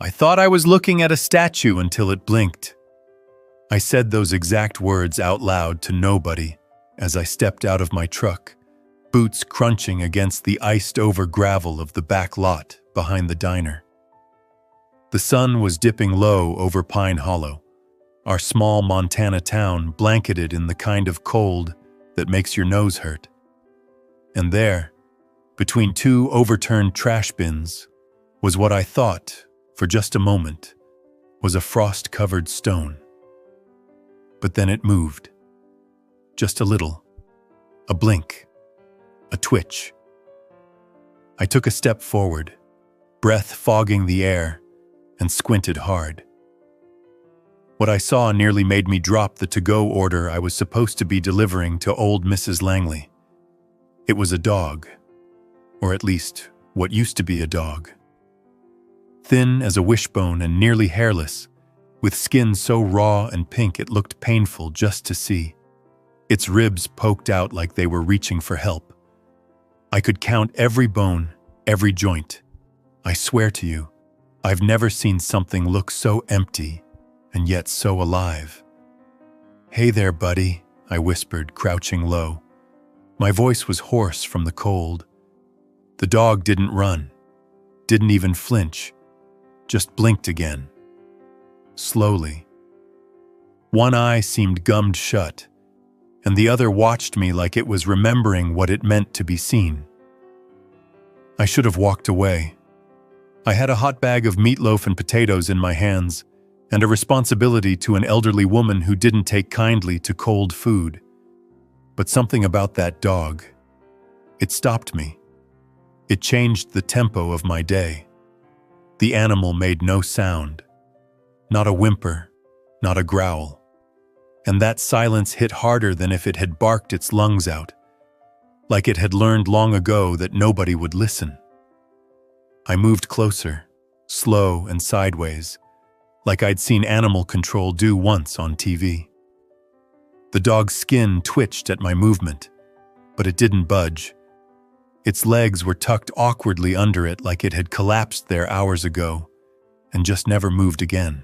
I thought I was looking at a statue until it blinked. I said those exact words out loud to nobody as I stepped out of my truck, boots crunching against the iced-over gravel of the back lot behind the diner. The sun was dipping low over Pine Hollow, our small Montana town blanketed in the kind of cold that makes your nose hurt. And there, between two overturned trash bins, was what I thought, for just a moment, was a frost-covered stone. But then it moved. Just a little. A blink. A twitch. I took a step forward, breath fogging the air, and squinted hard. What I saw nearly made me drop the to-go order I was supposed to be delivering to old Mrs. Langley. It was a dog, or at least what used to be a dog. Thin as a wishbone and nearly hairless, with skin so raw and pink it looked painful just to see. Its ribs poked out like they were reaching for help. I could count every bone, every joint. I swear to you, I've never seen something look so empty and yet so alive. "Hey there, buddy," I whispered, crouching low. My voice was hoarse from the cold. The dog didn't run, didn't even flinch, just blinked again. Slowly. One eye seemed gummed shut, and the other watched me like it was remembering what it meant to be seen. I should have walked away. I had a hot bag of meatloaf and potatoes in my hands, and a responsibility to an elderly woman who didn't take kindly to cold food. But something about that dog, it stopped me. It changed the tempo of my day. The animal made no sound. Not a whimper, not a growl. And that silence hit harder than if it had barked its lungs out, like it had learned long ago that nobody would listen. I moved closer, slow and sideways, like I'd seen animal control do once on TV. The dog's skin twitched at my movement, but it didn't budge. Its legs were tucked awkwardly under it like it had collapsed there hours ago and just never moved again.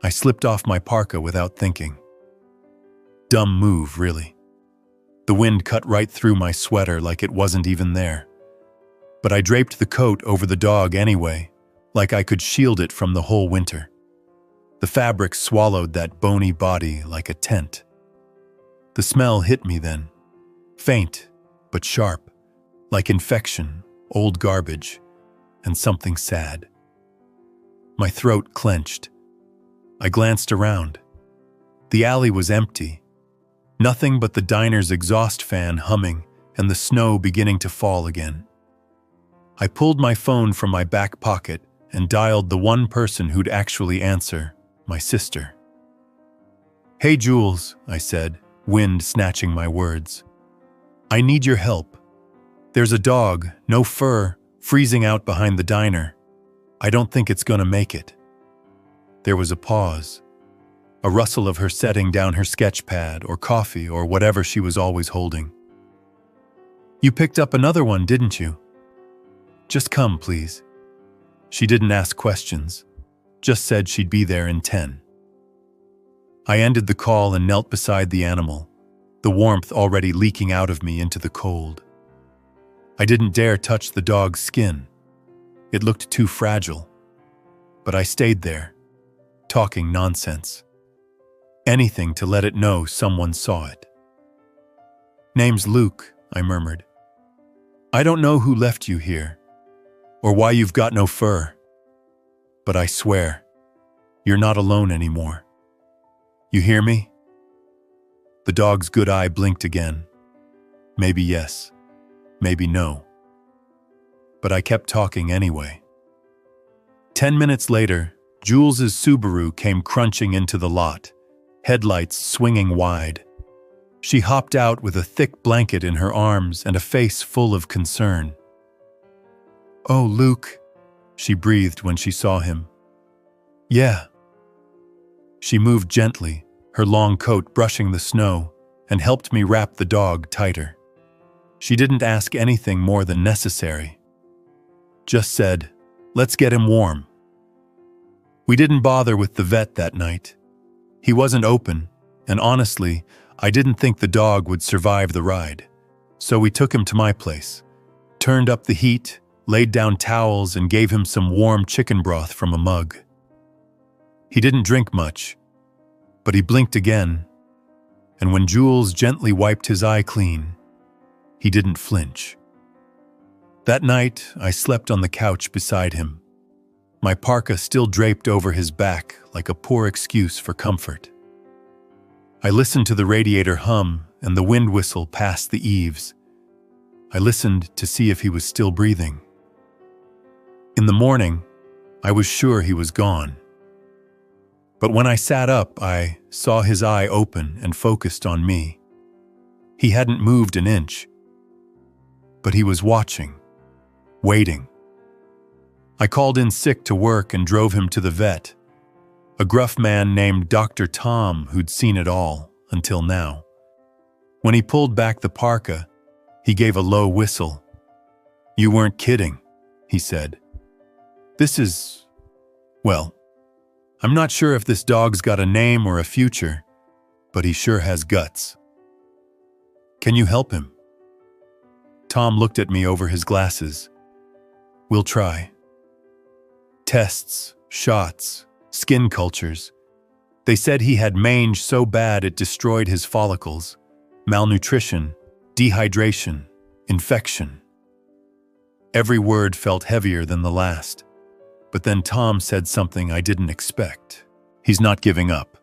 I slipped off my parka without thinking. Dumb move, really. The wind cut right through my sweater like it wasn't even there. But I draped the coat over the dog anyway, like I could shield it from the whole winter. The fabric swallowed that bony body like a tent. The smell hit me then, faint but sharp, like infection, old garbage, and something sad. My throat clenched. I glanced around. The alley was empty. Nothing but the diner's exhaust fan humming and the snow beginning to fall again. I pulled my phone from my back pocket and dialed the one person who'd actually answer, my sister. "Hey, Jules," I said, wind snatching my words. "I need your help. There's a dog, no fur, freezing out behind the diner. I don't think it's gonna make it." There was a pause, a rustle of her setting down her sketch pad or coffee or whatever she was always holding. "You picked up another one, didn't you? Just come, please." She didn't ask questions, just said she'd be there in 10. I ended the call and knelt beside the animal, the warmth already leaking out of me into the cold. I didn't dare touch the dog's skin. It looked too fragile. But I stayed there, talking nonsense. Anything to let it know someone saw it. "Name's Luke," I murmured. "I don't know who left you here, or why you've got no fur. But I swear, you're not alone anymore. You hear me?" The dog's good eye blinked again. Maybe yes, maybe no. But I kept talking anyway. 10 minutes later, Jules's Subaru came crunching into the lot, headlights swinging wide. She hopped out with a thick blanket in her arms and a face full of concern. "Oh, Luke," she breathed when she saw him. "Yeah." She moved gently, her long coat brushing the snow, and helped me wrap the dog tighter. She didn't ask anything more than necessary. Just said, "Let's get him warm," We didn't bother with the vet that night. He wasn't open, and honestly, I didn't think the dog would survive the ride. So we took him to my place, turned up the heat, laid down towels, and gave him some warm chicken broth from a mug. He didn't drink much, but he blinked again, and when Jules gently wiped his eye clean, he didn't flinch. That night, I slept on the couch beside him, my parka still draped over his back like a poor excuse for comfort. I listened to the radiator hum and the wind whistle past the eaves. I listened to see if he was still breathing. In the morning, I was sure he was gone. But when I sat up, I saw his eye open and focused on me. He hadn't moved an inch, but he was watching, waiting. I called in sick to work and drove him to the vet, a gruff man named Dr. Tom who'd seen it all until now. When he pulled back the parka, he gave a low whistle. "You weren't kidding," he said. "This is, well, I'm not sure if this dog's got a name or a future, but he sure has guts. Can you help him?" Tom looked at me over his glasses. "We'll try." Tests, shots, skin cultures. They said he had mange so bad it destroyed his follicles, malnutrition, dehydration, infection. Every word felt heavier than the last. But then Tom said something I didn't expect. "He's not giving up.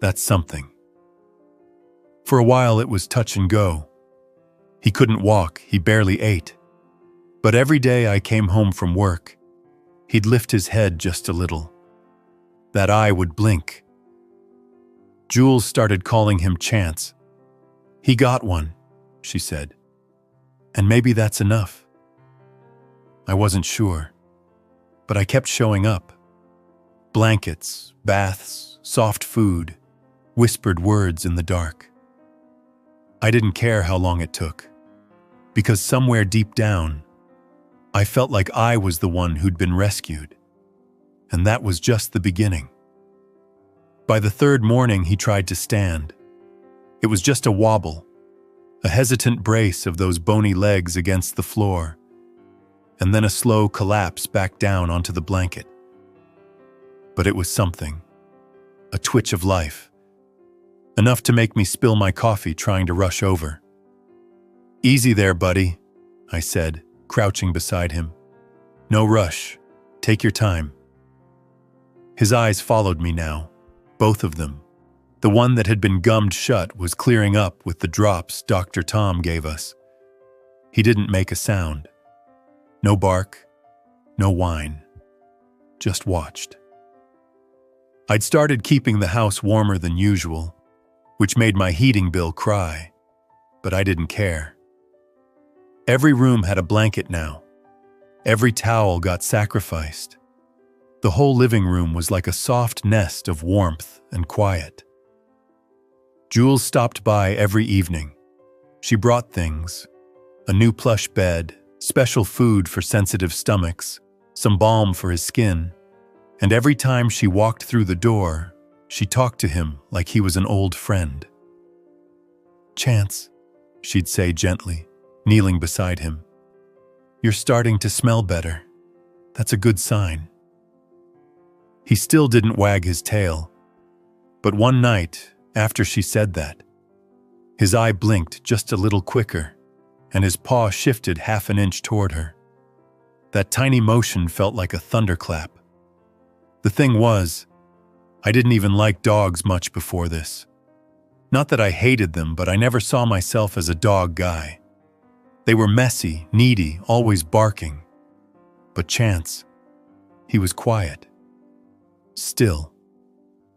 That's something." For a while it was touch and go. He couldn't walk, he barely ate. But every day I came home from work, he'd lift his head just a little. That eye would blink. Jules started calling him Chance. "He got one," she said. "And maybe that's enough." I wasn't sure, but I kept showing up. Blankets, baths, soft food, whispered words in the dark. I didn't care how long it took, because somewhere deep down, I felt like I was the one who'd been rescued, and that was just the beginning. By the third morning, he tried to stand. It was just a wobble, a hesitant brace of those bony legs against the floor, and then a slow collapse back down onto the blanket. But it was something, a twitch of life, enough to make me spill my coffee trying to rush over. "Easy there, buddy," I said, crouching beside him. "No rush. Take your time." His eyes followed me now, both of them. The one that had been gummed shut was clearing up with the drops Dr. Tom gave us. He didn't make a sound. No bark, no whine. Just watched. I'd started keeping the house warmer than usual, which made my heating bill cry, but I didn't care. Every room had a blanket now. Every towel got sacrificed. The whole living room was like a soft nest of warmth and quiet. Jules stopped by every evening. She brought things: a new plush bed, special food for sensitive stomachs, some balm for his skin, and every time she walked through the door, she talked to him like he was an old friend. "Chance," she'd say gently, kneeling beside him. "You're starting to smell better. That's a good sign." He still didn't wag his tail, but one night, after she said that, his eye blinked just a little quicker, and his paw shifted half an inch toward her. That tiny motion felt like a thunderclap. The thing was, I didn't even like dogs much before this. Not that I hated them, but I never saw myself as a dog guy. They were messy, needy, always barking. But Chance, he was quiet. Still,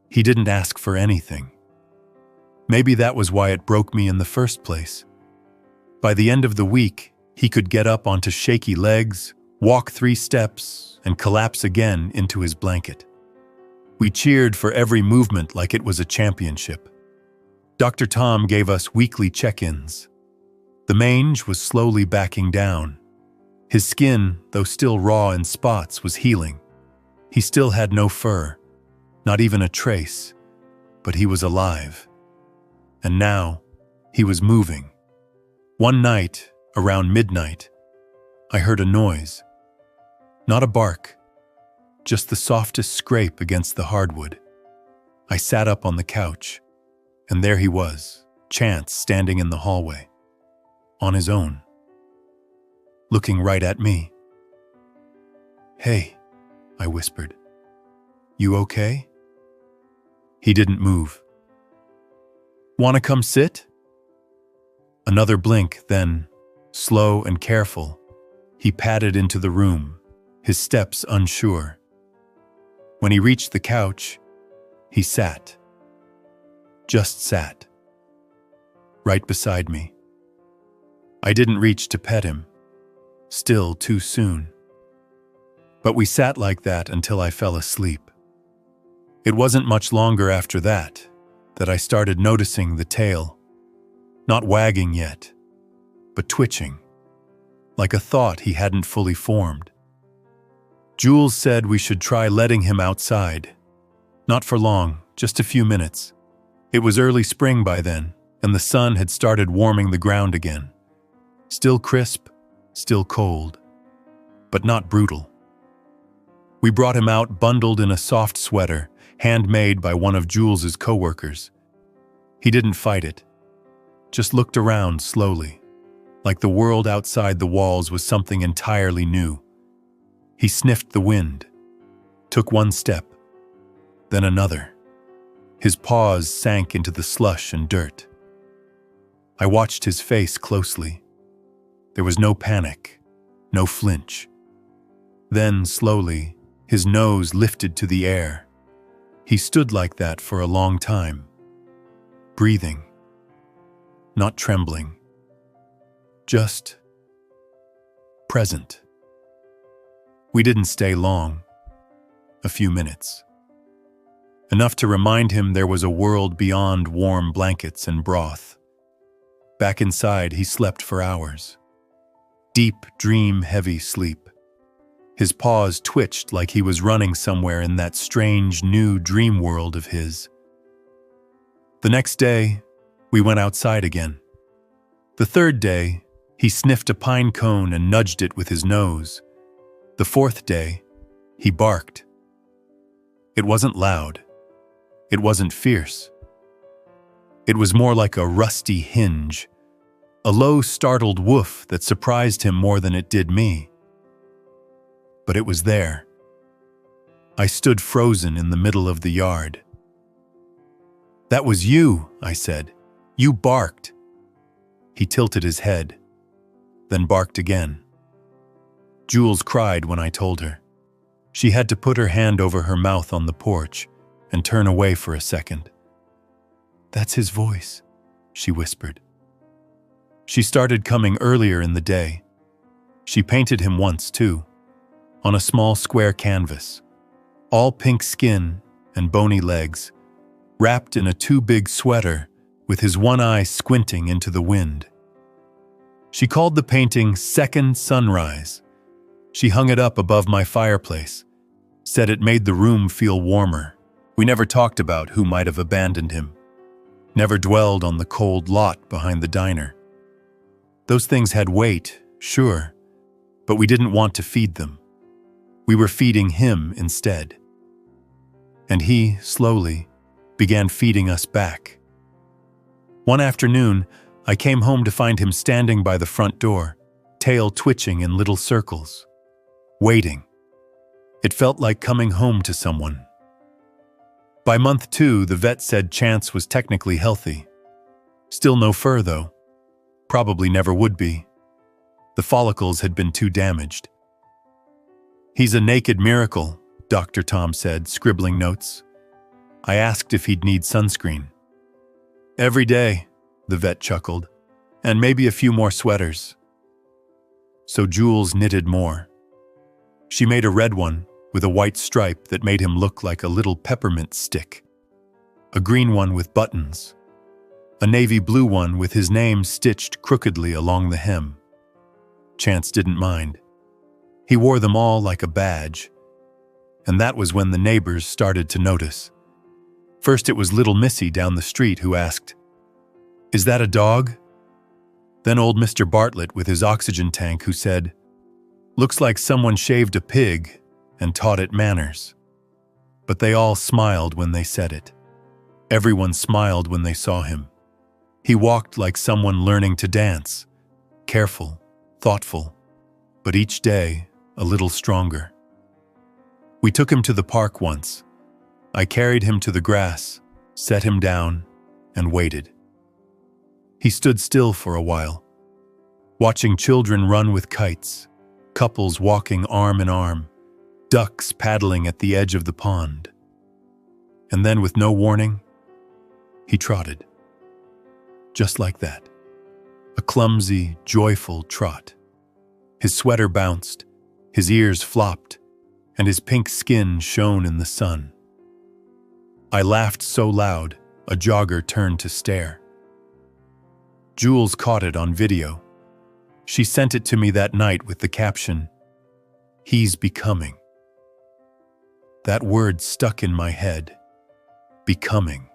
he didn't ask for anything. Maybe that was why it broke me in the first place. By the end of the week, he could get up onto shaky legs, walk 3 steps, and collapse again into his blanket. We cheered for every movement like it was a championship. Dr. Tom gave us weekly check-ins. The mange was slowly backing down. His skin, though still raw in spots, was healing. He still had no fur, not even a trace, but he was alive. And now, he was moving. One night, around midnight, I heard a noise. Not a bark, just the softest scrape against the hardwood. I sat up on the couch, and there he was, Chance, standing in the hallway, on his own, looking right at me. "Hey," I whispered. "You okay?" He didn't move. "Wanna come sit?" Another blink, then, slow and careful, he padded into the room, his steps unsure. When he reached the couch, he sat. Just sat. Right beside me. I didn't reach to pet him. Still too soon. But we sat like that until I fell asleep. It wasn't much longer after that I started noticing the tail. Not wagging yet, but twitching, like a thought he hadn't fully formed. Jules said we should try letting him outside. Not for long, just a few minutes. It was early spring by then, and the sun had started warming the ground again. Still crisp, still cold, but not brutal. We brought him out bundled in a soft sweater, handmade by one of Jules's coworkers. He didn't fight it, just looked around slowly, like the world outside the walls was something entirely new. He sniffed the wind, took one step, then another. His paws sank into the slush and dirt. I watched his face closely. There was no panic, no flinch. Then, slowly, his nose lifted to the air. He stood like that for a long time, breathing, not trembling, just present. We didn't stay long, a few minutes. Enough to remind him there was a world beyond warm blankets and broth. Back inside, he slept for hours. Deep, dream-heavy sleep. His paws twitched like he was running somewhere in that strange, new dream world of his. The next day, we went outside again. The third day, he sniffed a pine cone and nudged it with his nose. The fourth day, he barked. It wasn't loud. It wasn't fierce. It was more like a rusty hinge, a low, startled woof that surprised him more than it did me. But it was there. I stood frozen in the middle of the yard. "That was you," I said. "You barked." He tilted his head, then barked again. Jules cried when I told her. She had to put her hand over her mouth on the porch and turn away for a second. "That's his voice," she whispered. She started coming earlier in the day. She painted him once, too, on a small square canvas, all pink skin and bony legs, wrapped in a too-big sweater with his one eye squinting into the wind. She called the painting Second Sunrise. She hung it up above my fireplace, said it made the room feel warmer. We never talked about who might have abandoned him, never dwelled on the cold lot behind the diner. Those things had weight, sure, but we didn't want to feed them. We were feeding him instead. And he, slowly, began feeding us back. One afternoon, I came home to find him standing by the front door, tail twitching in little circles, waiting. It felt like coming home to someone. By month 2, the vet said Chance was technically healthy. Still no fur, though. Probably never would be. The follicles had been too damaged. "He's a naked miracle," Dr. Tom said, scribbling notes. I asked if he'd need sunscreen. "Every day," the vet chuckled, "and maybe a few more sweaters." So Jules knitted more. She made a red one with a white stripe that made him look like a little peppermint stick, a green one with buttons, a navy blue one with his name stitched crookedly along the hem. Chance didn't mind. He wore them all like a badge. and that was when the neighbors started to notice. First it was little Missy down the street who asked, "Is that a dog?" Then old Mr. Bartlett with his oxygen tank who said, "Looks like someone shaved a pig and taught it manners." But they all smiled when they said it. Everyone smiled when they saw him. He walked like someone learning to dance, careful, thoughtful, but each day a little stronger. We took him to the park once. I carried him to the grass, set him down, and waited. He stood still for a while, watching children run with kites, couples walking arm in arm, ducks paddling at the edge of the pond. And then, with no warning, he trotted. Just like that. A clumsy, joyful trot. His sweater bounced, his ears flopped, and his pink skin shone in the sun. I laughed so loud, a jogger turned to stare. Jules caught it on video. She sent it to me that night with the caption, "He's becoming." That word stuck in my head. Becoming.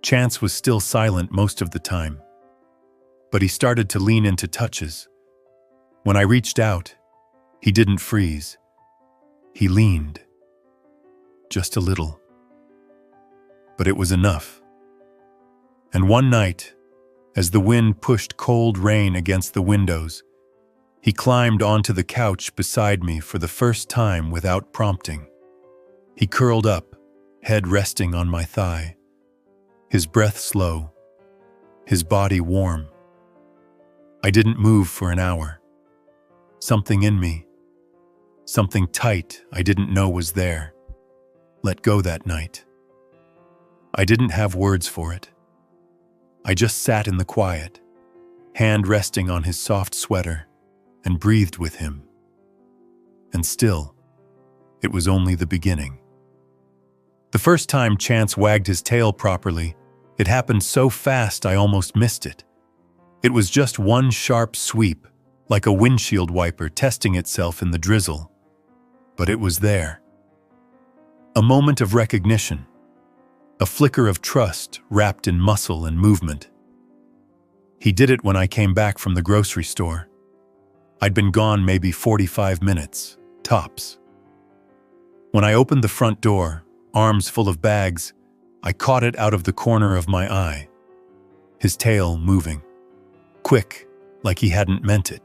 Chance was still silent most of the time, but he started to lean into touches. When I reached out, he didn't freeze. He leaned. Just a little. But it was enough. And one night, as the wind pushed cold rain against the windows, he climbed onto the couch beside me for the first time without prompting. He curled up, head resting on my thigh, his breath slow, his body warm. I didn't move for an hour. Something in me, something tight I didn't know was there, let go that night. I didn't have words for it. I just sat in the quiet, hand resting on his soft sweater, and breathed with him. And still, it was only the beginning. The first time Chance wagged his tail properly, it happened so fast I almost missed it. It was just one sharp sweep, like a windshield wiper testing itself in the drizzle. But it was there. A moment of recognition. A flicker of trust wrapped in muscle and movement. He did it when I came back from the grocery store. I'd been gone maybe 45 minutes, tops. When I opened the front door, arms full of bags, I caught it out of the corner of my eye. His tail moving. Quick, like he hadn't meant it.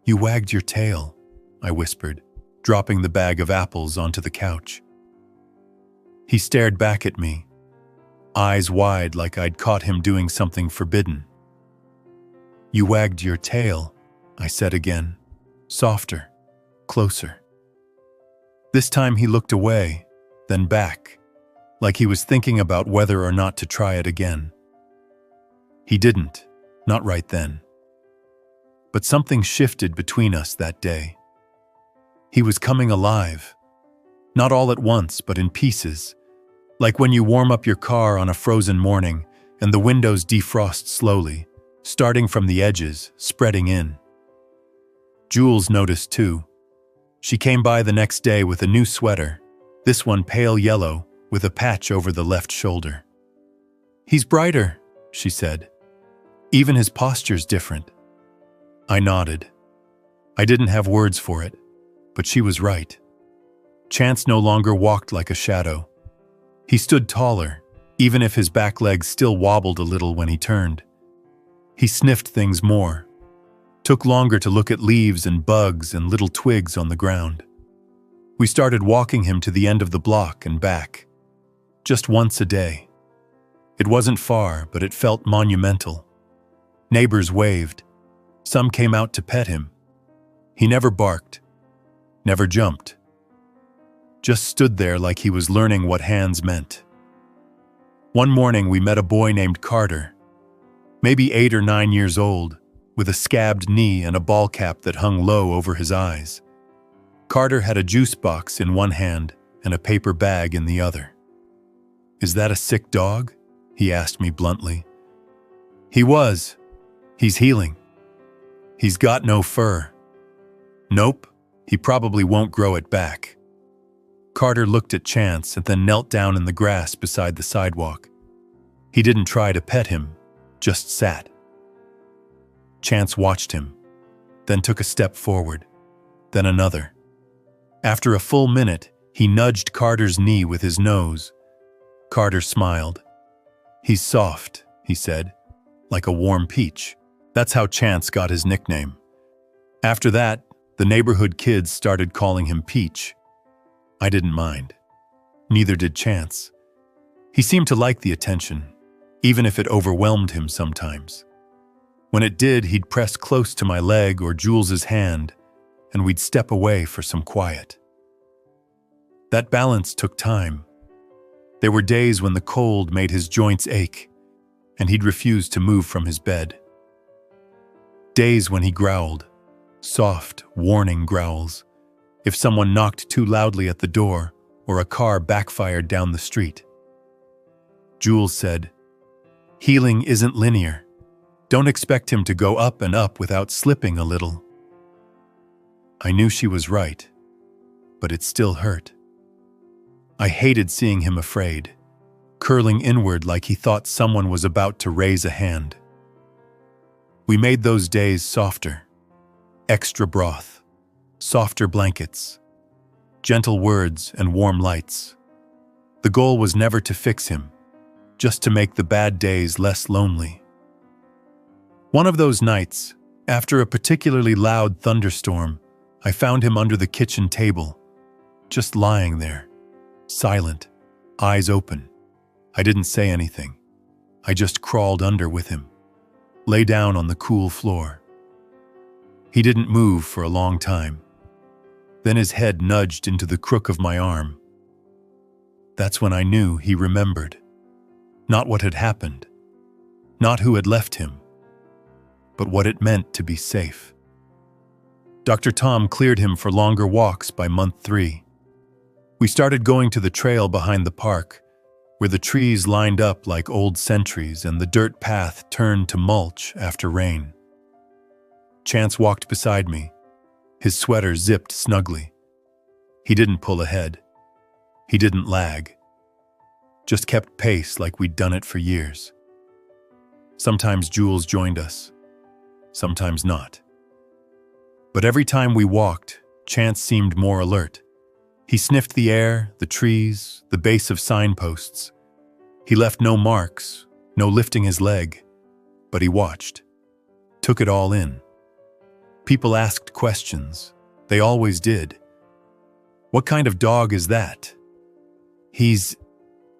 "You wagged your tail," I whispered, dropping the bag of apples onto the couch. He stared back at me, eyes wide like I'd caught him doing something forbidden. "You wagged your tail," I said again, softer, closer. This time he looked away, then back, like he was thinking about whether or not to try it again. He didn't, not right then. But something shifted between us that day. He was coming alive, not all at once, but in pieces, like when you warm up your car on a frozen morning and the windows defrost slowly, starting from the edges, spreading in. Jules noticed too. She came by the next day with a new sweater, this one pale yellow with a patch over the left shoulder. "He's brighter," she said. "Even his posture's different." I nodded. I didn't have words for it, but she was right. Chance no longer walked like a shadow. He stood taller, even if his back legs still wobbled a little when he turned. He sniffed things more, took longer to look at leaves and bugs and little twigs on the ground. We started walking him to the end of the block and back, just once a day. It wasn't far, but it felt monumental. Neighbors waved. Some came out to pet him. He never barked, never jumped. Just stood there like he was learning what hands meant. One morning we met a boy named Carter, maybe 8 or 9 years old, with a scabbed knee and a ball cap that hung low over his eyes. Carter had a juice box in one hand and a paper bag in the other. "Is that a sick dog?" he asked me bluntly. He was. He's healing. He's got no fur. Nope, He probably won't grow it back. Carter looked at Chance and then knelt down in the grass beside the sidewalk. He didn't try to pet him, just sat. Chance watched him, then took a step forward, then another. After a full minute, he nudged Carter's knee with his nose. Carter smiled. "He's soft," he said, "like a warm peach." That's how Chance got his nickname. After that, the neighborhood kids started calling him Peach. I didn't mind. Neither did Chance. He seemed to like the attention, even if it overwhelmed him sometimes. When it did, he'd press close to my leg or Jules's hand, and we'd step away for some quiet. That balance took time. There were days when the cold made his joints ache, and he'd refuse to move from his bed. Days when he growled, soft, warning growls, if someone knocked too loudly at the door or a car backfired down the street. Jules said, "Healing isn't linear. Don't expect him to go up and up without slipping a little." I knew she was right, but it still hurt. I hated seeing him afraid, curling inward like he thought someone was about to raise a hand. We made those days softer. Extra broth, softer blankets, gentle words and warm lights. The goal was never to fix him, just to make the bad days less lonely. One of those nights, after a particularly loud thunderstorm, I found him under the kitchen table, just lying there, silent, eyes open. I didn't say anything. I just crawled under with him, lay down on the cool floor. He didn't move for a long time. Then his head nudged into the crook of my arm. That's when I knew he remembered. Not what had happened, not who had left him, but what it meant to be safe. Dr. Tom cleared him for longer walks by month 3. We started going to the trail behind the park, where the trees lined up like old sentries and the dirt path turned to mulch after rain. Chance walked beside me, his sweater zipped snugly. He didn't pull ahead. He didn't lag. Just kept pace like we'd done it for years. Sometimes Jules joined us, sometimes not. But every time we walked, Chance seemed more alert. He sniffed the air, the trees, the base of signposts. He left no marks, no lifting his leg, but he watched, took it all in. People asked questions. They always did. "What kind of dog is that?" "He's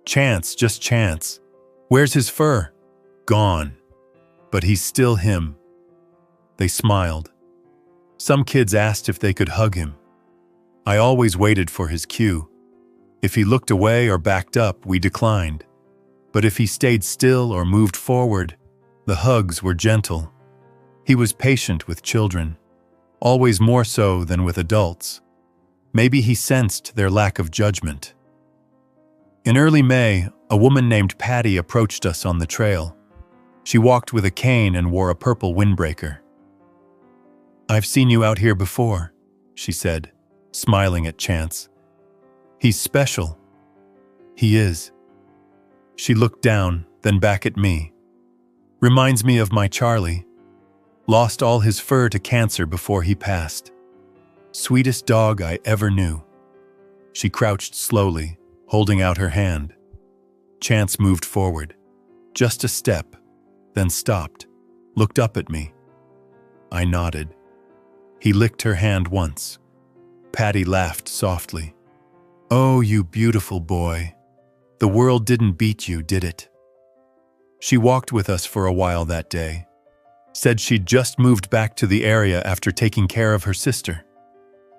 Chance, just Chance. Where's his fur?" "Gone. But he's still him." They smiled. Some kids asked if they could hug him. I always waited for his cue. If he looked away or backed up, we declined. But if he stayed still or moved forward, the hugs were gentle. He was patient with children, always more so than with adults. Maybe he sensed their lack of judgment. In early May, a woman named Patty approached us on the trail. She walked with a cane and wore a purple windbreaker. "I've seen you out here before," she said, smiling at Chance. "He's special." "He is." She looked down, then back at me. "Reminds me of my Charlie. Lost all his fur to cancer before he passed. Sweetest dog I ever knew." She crouched slowly, holding out her hand. Chance moved forward, just a step, then stopped, looked up at me. I nodded. He licked her hand once. Patty laughed softly. "Oh, you beautiful boy. The world didn't beat you, did it?" She walked with us for a while that day. Said she'd just moved back to the area after taking care of her sister.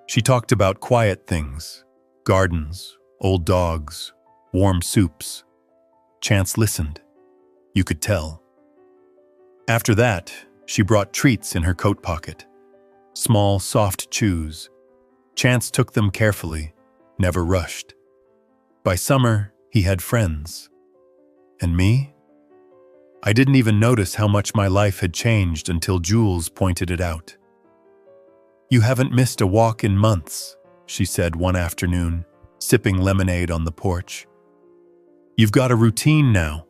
She talked about quiet things, gardens, old dogs, warm soups. Chance listened. You could tell. After that, she brought treats in her coat pocket. Small, soft chews. Chance took them carefully, never rushed. By summer, he had friends. And me? I didn't even notice how much my life had changed until Jules pointed it out. "You haven't missed a walk in months," she said one afternoon, sipping lemonade on the porch. "You've got a routine now.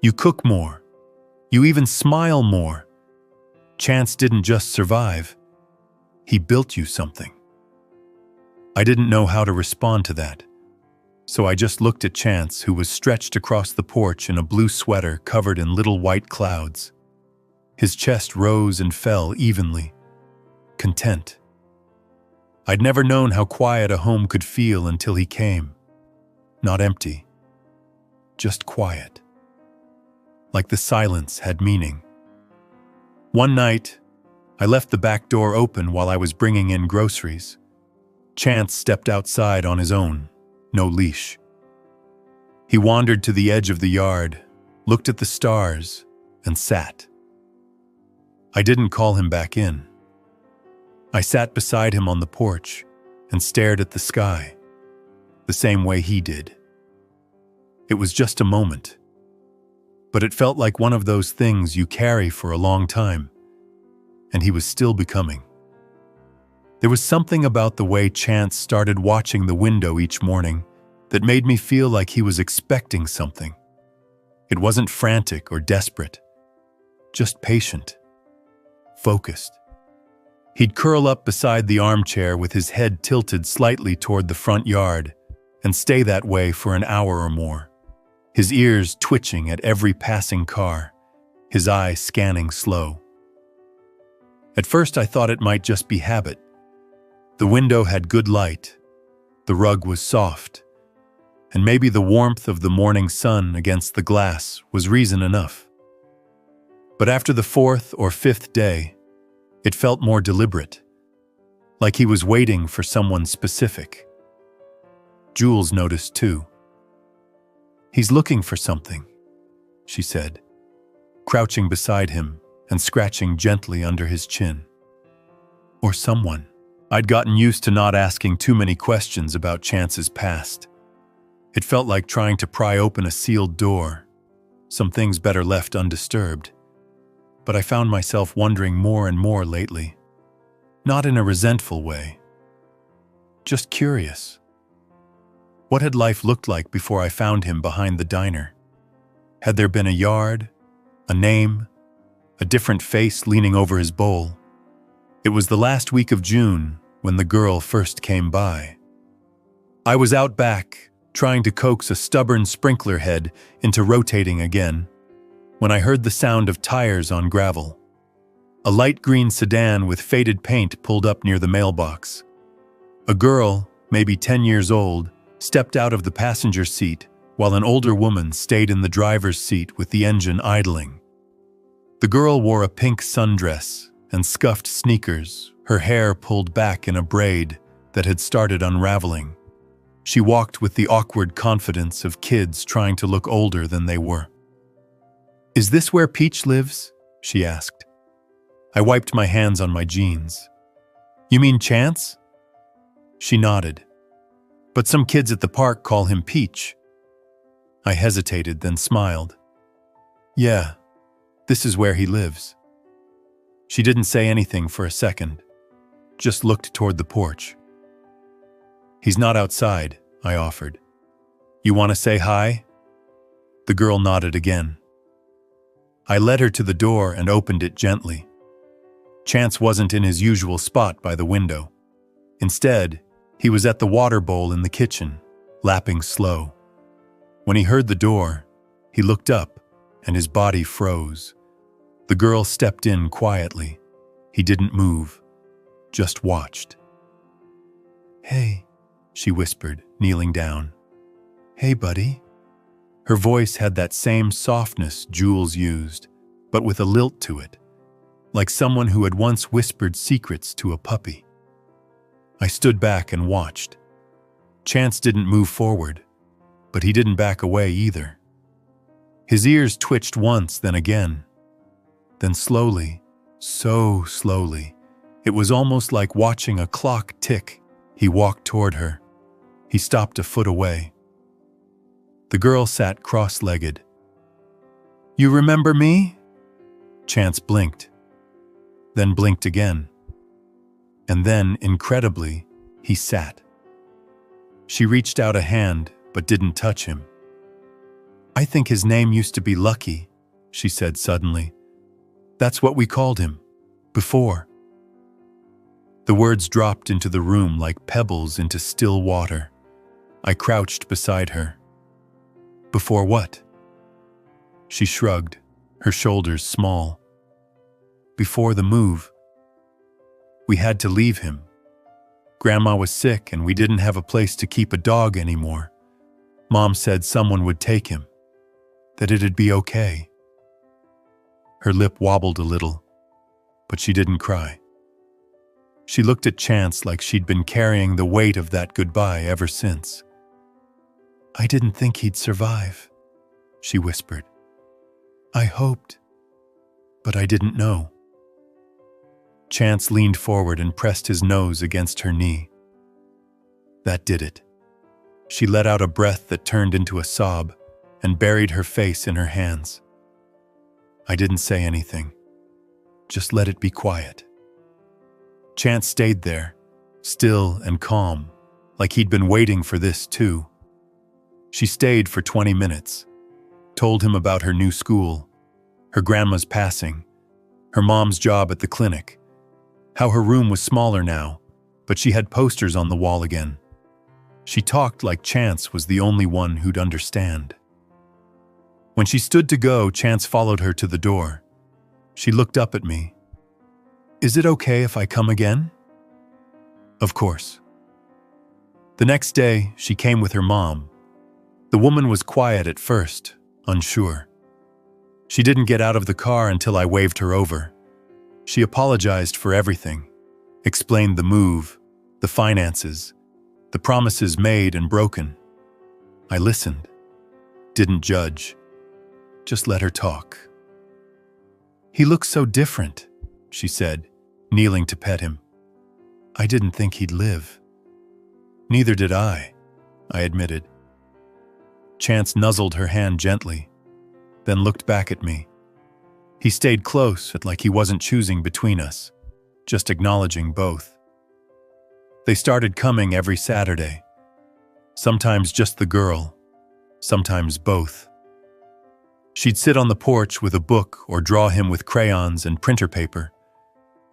You cook more. You even smile more. Chance didn't just survive. He built you something." I didn't know how to respond to that, so I just looked at Chance, who was stretched across the porch in a blue sweater covered in little white clouds. His chest rose and fell evenly, content. I'd never known how quiet a home could feel until he came. Not empty, just quiet. Like the silence had meaning. One night, I left the back door open while I was bringing in groceries. Chance stepped outside on his own, no leash. He wandered to the edge of the yard, looked at the stars, and sat. I didn't call him back in. I sat beside him on the porch and stared at the sky, the same way he did. It was just a moment, but it felt like one of those things you carry for a long time, and he was still becoming. There was something about the way Chance started watching the window each morning that made me feel like he was expecting something. It wasn't frantic or desperate, just patient, focused. He'd curl up beside the armchair with his head tilted slightly toward the front yard and stay that way for an hour or more, his ears twitching at every passing car, his eyes scanning slow. At first I thought it might just be habit. The window had good light, the rug was soft, and maybe the warmth of the morning sun against the glass was reason enough. But after the fourth or fifth day, it felt more deliberate, like he was waiting for someone specific. Jules noticed too. "He's looking for something," she said, crouching beside him and scratching gently under his chin. Or someone. I'd gotten used to not asking too many questions about Chance's past. It felt like trying to pry open a sealed door, some things better left undisturbed. But I found myself wondering more and more lately, not in a resentful way, just curious. What had life looked like before I found him behind the diner? Had there been a yard, a name, a different face leaning over his bowl? It was the last week of June when the girl first came by. I was out back, trying to coax a stubborn sprinkler head into rotating again, when I heard the sound of tires on gravel. A light green sedan with faded paint pulled up near the mailbox. A girl, maybe 10 years old, stepped out of the passenger seat while an older woman stayed in the driver's seat with the engine idling. The girl wore a pink sundress and scuffed sneakers, her hair pulled back in a braid that had started unraveling. She walked with the awkward confidence of kids trying to look older than they were. "Is this where Peach lives?" she asked. I wiped my hands on my jeans. "You mean Chance?" She nodded. "But some kids at the park call him Peach." I hesitated, then smiled. "Yeah, this is where he lives." She didn't say anything for a second, just looked toward the porch. "He's not outside," I offered. "You want to say hi?" The girl nodded again. I led her to the door and opened it gently. Chance wasn't in his usual spot by the window. Instead, he was at the water bowl in the kitchen, lapping slow. When he heard the door, he looked up and his body froze. The girl stepped in quietly. He didn't move, just watched. "Hey," she whispered, kneeling down. "Hey, buddy." Her voice had that same softness Jules used, but with a lilt to it, like someone who had once whispered secrets to a puppy. I stood back and watched. Chance didn't move forward, but he didn't back away either. His ears twitched once, then again. Then slowly, so slowly, it was almost like watching a clock tick. He walked toward her. He stopped a foot away. The girl sat cross-legged. "You remember me?" Chance blinked, then blinked again. And then, incredibly, he sat. She reached out a hand, but didn't touch him. "I think his name used to be Lucky," she said suddenly. "That's what we called him, before." The words dropped into the room like pebbles into still water. I crouched beside her. "Before what?" She shrugged, her shoulders small. "Before the move. We had to leave him. Grandma was sick and we didn't have a place to keep a dog anymore. Mom said someone would take him, that it'd be okay." Her lip wobbled a little, but she didn't cry. She looked at Chance like she'd been carrying the weight of that goodbye ever since. "I didn't think he'd survive," she whispered. "I hoped, but I didn't know." Chance leaned forward and pressed his nose against her knee. That did it. She let out a breath that turned into a sob and buried her face in her hands. I didn't say anything. Just let it be quiet. Chance stayed there, still and calm, like he'd been waiting for this too. She stayed for 20 minutes, told him about her new school, her grandma's passing, her mom's job at the clinic, how her room was smaller now, but she had posters on the wall again. She talked like Chance was the only one who'd understand. When she stood to go, Chance followed her to the door. She looked up at me. "Is it okay if I come again?" Of course. The next day, she came with her mom. The woman was quiet at first, unsure. She didn't get out of the car until I waved her over. She apologized for everything, explained the move, the finances, the promises made and broken. I listened, didn't judge, just let her talk. "He looks so different," she said, kneeling to pet him. "I didn't think he'd live." "Neither did I admitted. Chance nuzzled her hand gently, then looked back at me. He stayed close, like he wasn't choosing between us, just acknowledging both. They started coming every Saturday. Sometimes just the girl, sometimes both. She'd sit on the porch with a book or draw him with crayons and printer paper.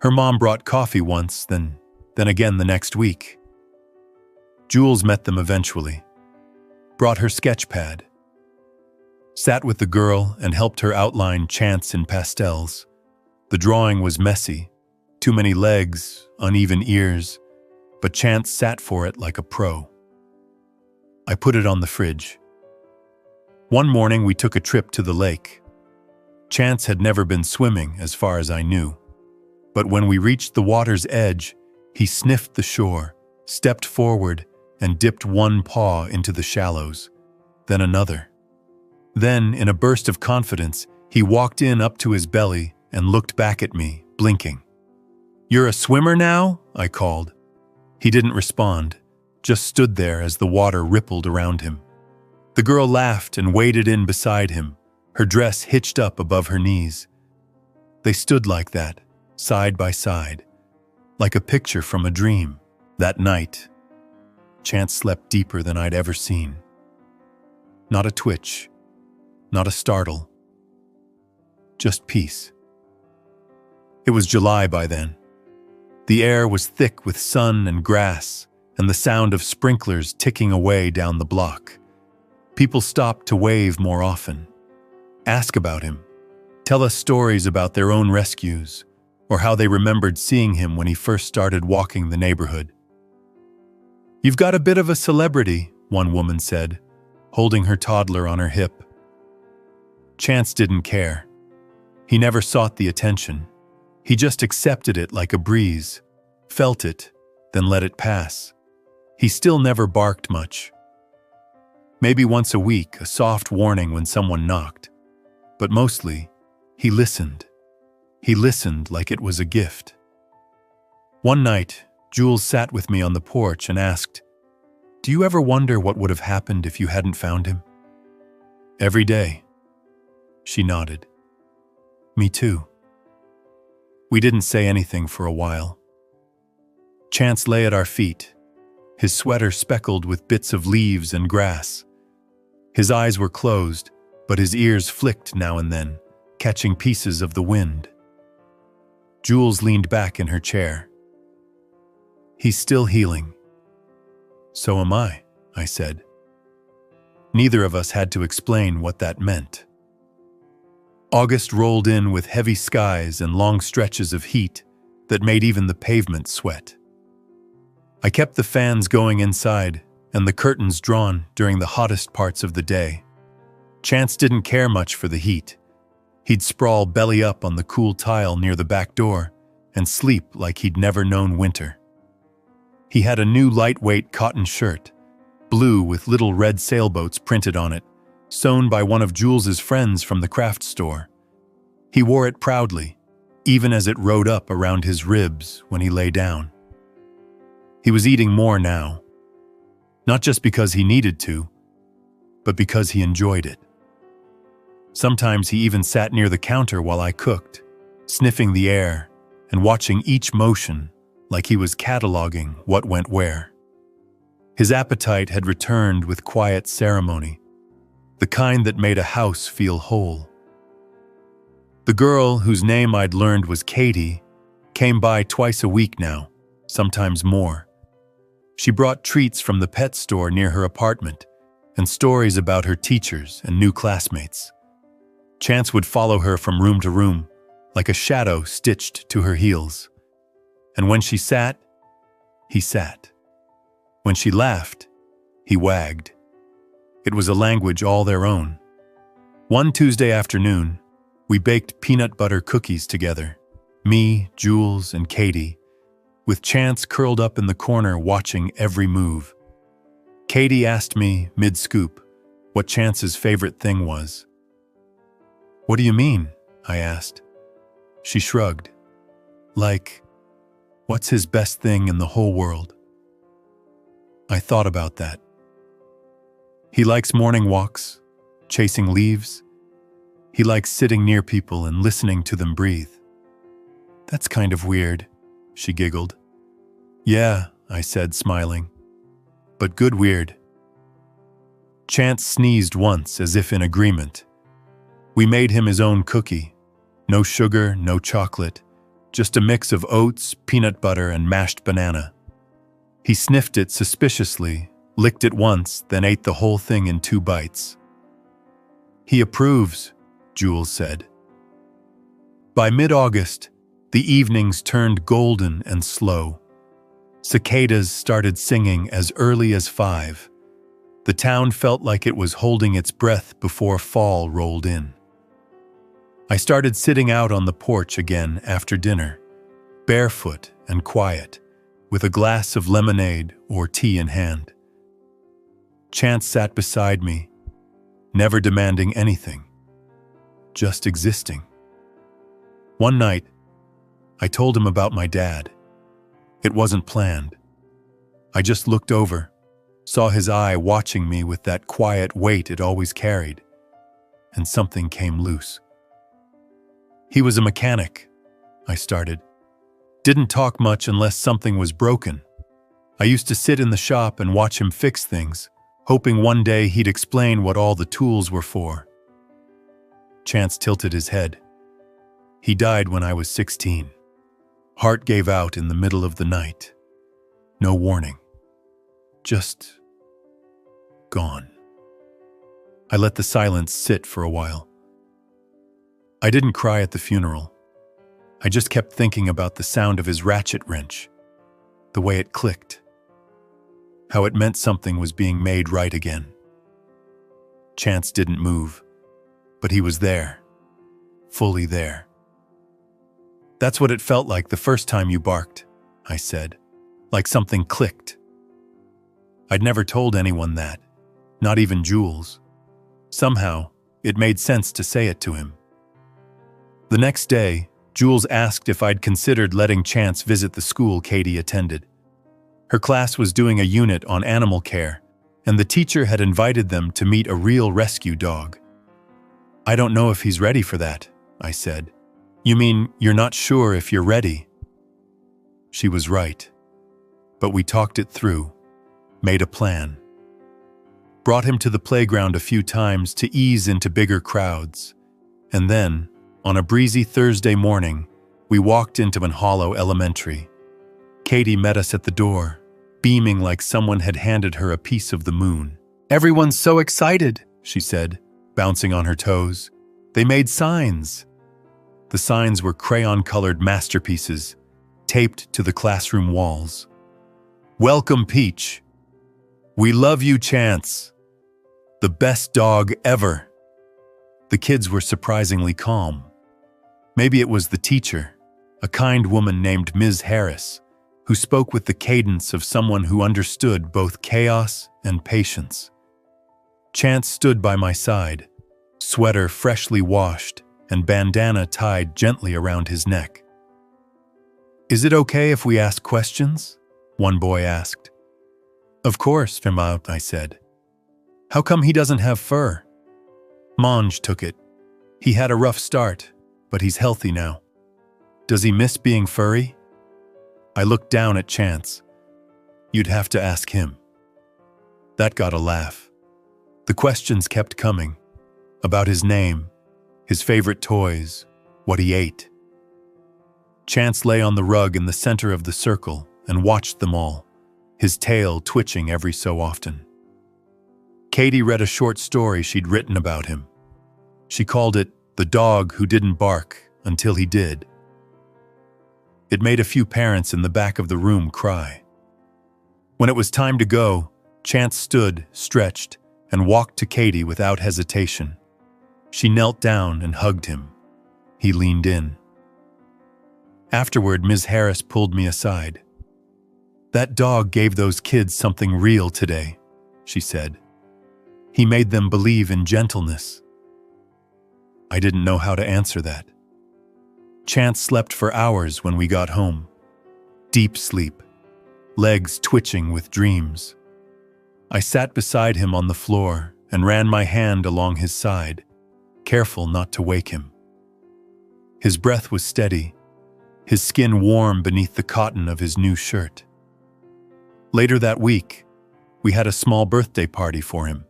Her mom brought coffee once, then again the next week. Jules met them eventually, brought her sketch pad, sat with the girl and helped her outline Chance in pastels. The drawing was messy, too many legs, uneven ears, but Chance sat for it like a pro. I put it on the fridge. One morning we took a trip to the lake. Chance had never been swimming as far as I knew, but when we reached the water's edge, he sniffed the shore, stepped forward, and dipped one paw into the shallows, then another. Then, in a burst of confidence, he walked in up to his belly and looked back at me, blinking. "You're a swimmer now?" I called. He didn't respond, just stood there as the water rippled around him. The girl laughed and waded in beside him, her dress hitched up above her knees. They stood like that, side by side, like a picture from a dream. That night, Chance slept deeper than I'd ever seen. Not a twitch, not a startle, just peace. It was July by then. The air was thick with sun and grass, and the sound of sprinklers ticking away down the block. People stopped to wave more often, ask about him, tell us stories about their own rescues, or how they remembered seeing him when he first started walking the neighborhood. "You've got a bit of a celebrity," one woman said, holding her toddler on her hip. Chance didn't care. He never sought the attention. He just accepted it like a breeze, felt it, then let it pass. He still never barked much. Maybe once a week, a soft warning when someone knocked. But mostly, he listened. He listened like it was a gift. One night, Jules sat with me on the porch and asked, "Do you ever wonder what would have happened if you hadn't found him?" "Every day." She nodded. "Me too." We didn't say anything for a while. Chance lay at our feet, his sweater speckled with bits of leaves and grass. His eyes were closed, but his ears flicked now and then, catching pieces of the wind. Jules leaned back in her chair. "He's still healing." "So am I," I said. Neither of us had to explain what that meant. August rolled in with heavy skies and long stretches of heat that made even the pavement sweat. I kept the fans going inside and the curtains drawn during the hottest parts of the day. Chance didn't care much for the heat. He'd sprawl belly up on the cool tile near the back door and sleep like he'd never known winter. He had a new lightweight cotton shirt, blue with little red sailboats printed on it, sewn by one of Jules's friends from the craft store. He wore it proudly, even as it rode up around his ribs when he lay down. He was eating more now, not just because he needed to, but because he enjoyed it. Sometimes he even sat near the counter while I cooked, sniffing the air and watching each motion like he was cataloging what went where. His appetite had returned with quiet ceremony, the kind that made a house feel whole. The girl, whose name I'd learned was Katie, came by twice a week now, sometimes more. She brought treats from the pet store near her apartment and stories about her teachers and new classmates. Chance would follow her from room to room, like a shadow stitched to her heels. And when she sat, he sat. When she laughed, he wagged. It was a language all their own. One Tuesday afternoon, we baked peanut butter cookies together, me, Jules, and Katie, with Chance curled up in the corner watching every move. Katie asked me, mid-scoop, what Chance's favorite thing was. "What do you mean?" I asked. She shrugged. "Like, what's his best thing in the whole world?" I thought about that. He likes morning walks, chasing leaves. He likes sitting near people and listening to them breathe. "That's kind of weird," she giggled. "Yeah," I said, smiling. "But good weird." Chance sneezed once as if in agreement. We made him his own cookie. No sugar, no chocolate, just a mix of oats, peanut butter, and mashed banana. He sniffed it suspiciously, licked it once, then ate the whole thing in 2 bites. "He approves," Jules said. By mid-August, the evenings turned golden and slow. Cicadas started singing as early as 5. The town felt like it was holding its breath before fall rolled in. I started sitting out on the porch again after dinner, barefoot and quiet, with a glass of lemonade or tea in hand. Chance sat beside me, never demanding anything, just existing. One night, I told him about my dad. It wasn't planned. I just looked over, saw his eye watching me with that quiet weight it always carried, and something came loose. "He was a mechanic," I started. "Didn't talk much unless something was broken. I used to sit in the shop and watch him fix things, hoping one day he'd explain what all the tools were for." Chance tilted his head. "He died when I was 16. Heart gave out in the middle of the night. No warning. Just gone." I let the silence sit for a while. I didn't cry at the funeral. I just kept thinking about the sound of his ratchet wrench, the way it clicked, how it meant something was being made right again. Chance didn't move, but he was there, fully there. "That's what it felt like the first time you barked," I said, "like something clicked." I'd never told anyone that, not even Jules. Somehow, it made sense to say it to him. The next day, Jules asked if I'd considered letting Chance visit the school Katie attended. Her class was doing a unit on animal care, and the teacher had invited them to meet a real rescue dog. "I don't know if he's ready for that," I said. "You mean you're not sure if you're ready?" She was right. But we talked it through, made a plan. Brought him to the playground a few times to ease into bigger crowds. And then, on a breezy Thursday morning, we walked into an hollow elementary. Katie met us at the door, beaming like someone had handed her a piece of the moon. "Everyone's so excited," she said, bouncing on her toes. "They made signs." The signs were crayon-colored masterpieces, taped to the classroom walls. "Welcome, Peach. We love you, Chance. The best dog ever." The kids were surprisingly calm. Maybe it was the teacher, a kind woman named Ms. Harris, who spoke with the cadence of someone who understood both chaos and patience. Chance stood by my side, sweater freshly washed and bandana tied gently around his neck. "Is it okay if we ask questions?" one boy asked. "Of course, Firma," I said. "How come he doesn't have fur?" Monge took it. "He had a rough start, but he's healthy now." "Does he miss being furry?" I looked down at Chance. "You'd have to ask him." That got a laugh. The questions kept coming. About his name, his favorite toys, what he ate. Chance lay on the rug in the center of the circle and watched them all, his tail twitching every so often. Katie read a short story she'd written about him. She called it "The Dog Who Didn't Bark Until He Did." It made a few parents in the back of the room cry. When it was time to go, Chance stood, stretched, and walked to Katie without hesitation. She knelt down and hugged him. He leaned in. Afterward, Ms. Harris pulled me aside. "That dog gave those kids something real today," she said. "He made them believe in gentleness." I didn't know how to answer that. Chance slept for hours when we got home. Deep sleep, legs twitching with dreams. I sat beside him on the floor and ran my hand along his side, careful not to wake him. His breath was steady, his skin warm beneath the cotton of his new shirt. Later that week, we had a small birthday party for him.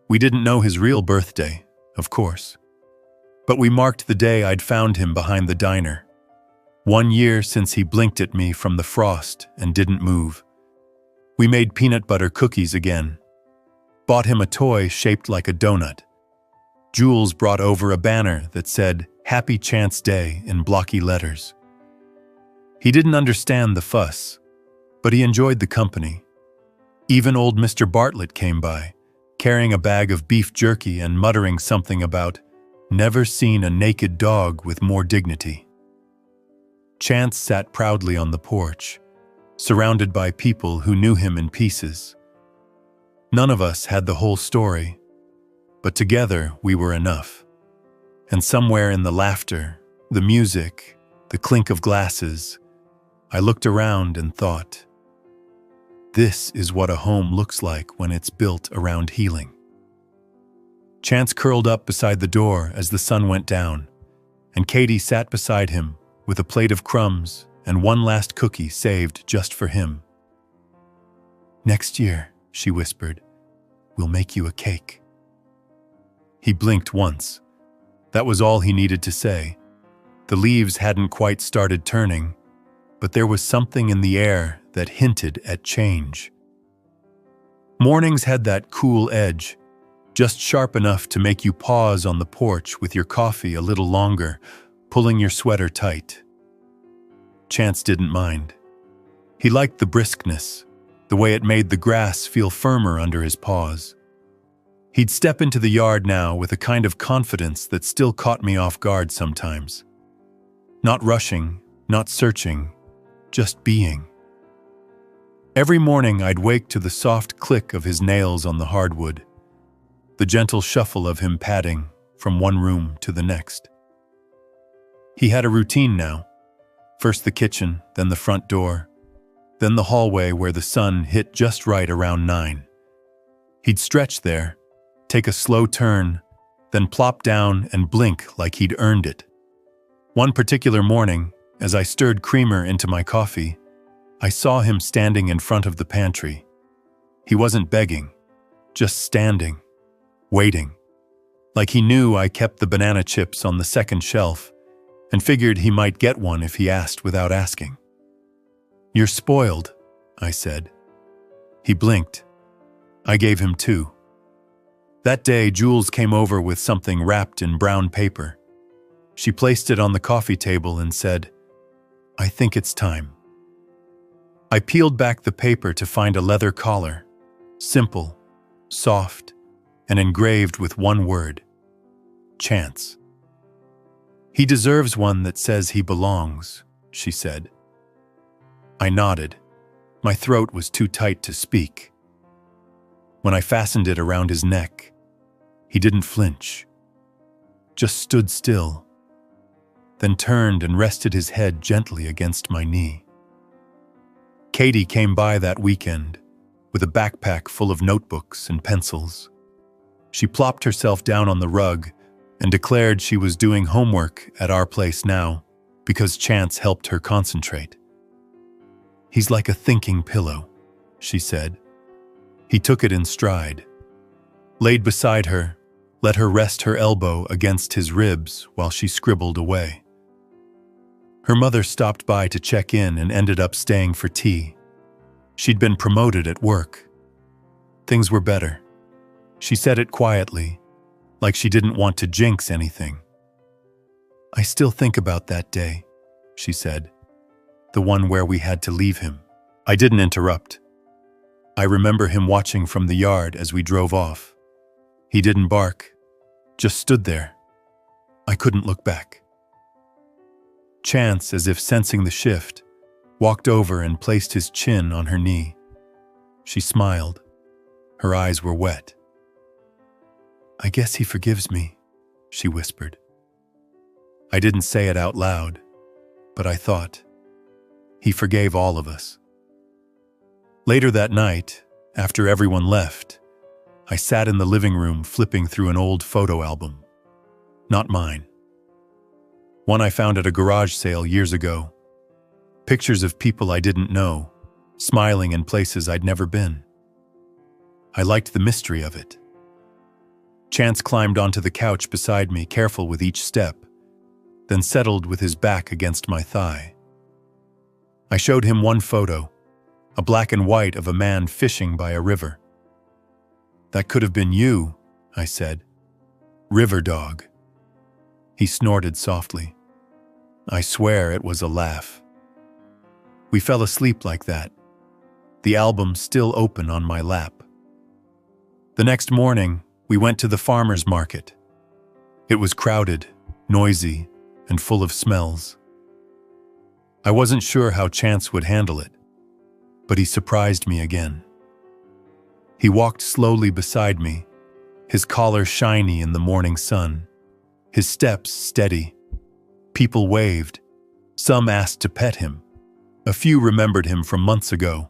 We didn't know his real birthday, of course, but we marked the day I'd found him behind the diner. 1 year since he blinked at me from the frost and didn't move. We made peanut butter cookies again. Bought him a toy shaped like a donut. Jules brought over a banner that said, "Happy Chance Day" in blocky letters. He didn't understand the fuss, but he enjoyed the company. Even old Mr. Bartlett came by, carrying a bag of beef jerky and muttering something about "never seen a naked dog with more dignity." Chance sat proudly on the porch, surrounded by people who knew him in pieces. None of us had the whole story, but together we were enough. And somewhere in the laughter, the music, the clink of glasses, I looked around and thought, this is what a home looks like when it's built around healing. Chance curled up beside the door as the sun went down, and Katie sat beside him with a plate of crumbs and one last cookie saved just for him. "Next year," she whispered, "we'll make you a cake." He blinked once. That was all he needed to say. The leaves hadn't quite started turning, but there was something in the air that hinted at change. Mornings had that cool edge, just sharp enough to make you pause on the porch with your coffee a little longer, pulling your sweater tight. Chance didn't mind. He liked the briskness, the way it made the grass feel firmer under his paws. He'd step into the yard now with a kind of confidence that still caught me off guard sometimes. Not rushing, not searching, just being. Every morning I'd wake to the soft click of his nails on the hardwood, the gentle shuffle of him padding from one room to the next. He had a routine now. First the kitchen, then the front door, then the hallway where the sun hit just right around 9. He'd stretch there, take a slow turn, then plop down and blink like he'd earned it. One particular morning, as I stirred creamer into my coffee, I saw him standing in front of the pantry. He wasn't begging, just standing, waiting, like he knew I kept the banana chips on the second shelf and figured he might get one if he asked without asking. "You're spoiled," I said. He blinked. I gave him 2. That day, Jules came over with something wrapped in brown paper. She placed it on the coffee table and said, "I think it's time." I peeled back the paper to find a leather collar, simple, soft, and engraved with one word: Chance. "He deserves one that says he belongs," she said. I nodded. My throat was too tight to speak. When I fastened it around his neck, he didn't flinch, just stood still, then turned and rested his head gently against my knee. Katie came by that weekend with a backpack full of notebooks and pencils. She plopped herself down on the rug and declared she was doing homework at our place now because Chance helped her concentrate. "He's like a thinking pillow," she said. He took it in stride, laid beside her, let her rest her elbow against his ribs while she scribbled away. Her mother stopped by to check in and ended up staying for tea. She'd been promoted at work. Things were better. She said it quietly, like she didn't want to jinx anything. "I still think about that day," she said, "the one where we had to leave him." I didn't interrupt. I remember him watching from the yard as we drove off. He didn't bark, just stood there. I couldn't look back. Chance, as if sensing the shift, walked over and placed his chin on her knee. She smiled. Her eyes were wet. "I guess he forgives me," she whispered. I didn't say it out loud, but I thought, he forgave all of us. Later that night, after everyone left, I sat in the living room flipping through an old photo album. Not mine. One I found at a garage sale years ago. Pictures of people I didn't know, smiling in places I'd never been. I liked the mystery of it. Chance climbed onto the couch beside me, careful with each step, then settled with his back against my thigh. I showed him one photo, a black and white of a man fishing by a river. "That could have been you," I said. "River dog." He snorted softly. I swear it was a laugh. We fell asleep like that, the album still open on my lap. The next morning, we went to the farmer's market. It was crowded, noisy, and full of smells. I wasn't sure how Chance would handle it, but he surprised me again. He walked slowly beside me, his collar shiny in the morning sun, his steps steady. People waved. Some asked to pet him. A few remembered him from months ago.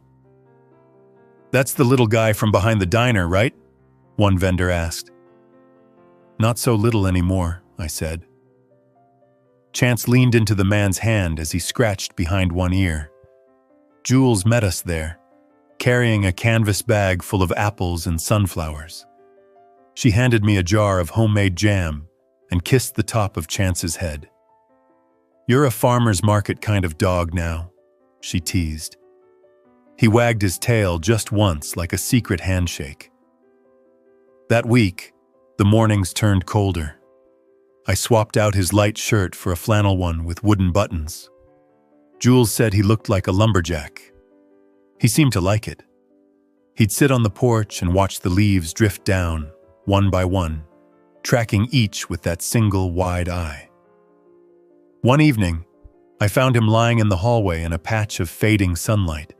"That's the little guy from behind the diner, right?" one vendor asked. "Not so little anymore," I said. Chance leaned into the man's hand as he scratched behind one ear. Jules met us there, carrying a canvas bag full of apples and sunflowers. She handed me a jar of homemade jam and kissed the top of Chance's head. "You're a farmer's market kind of dog now," she teased. He wagged his tail just once like a secret handshake. That week, the mornings turned colder. I swapped out his light shirt for a flannel one with wooden buttons. Jules said he looked like a lumberjack. He seemed to like it. He'd sit on the porch and watch the leaves drift down, one by one, tracking each with that single wide eye. One evening, I found him lying in the hallway in a patch of fading sunlight.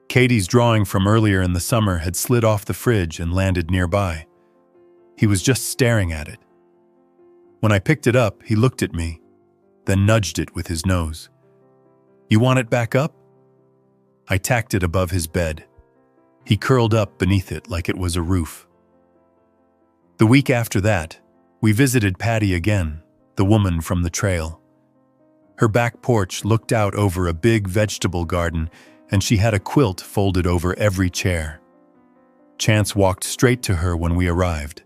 Katie's drawing from earlier in the summer had slid off the fridge and landed nearby. He was just staring at it. When I picked it up, he looked at me, then nudged it with his nose. "You want it back up?" I tacked it above his bed. He curled up beneath it like it was a roof. The week after that, we visited Patty again, the woman from the trail. Her back porch looked out over a big vegetable garden, and she had a quilt folded over every chair. Chance walked straight to her when we arrived.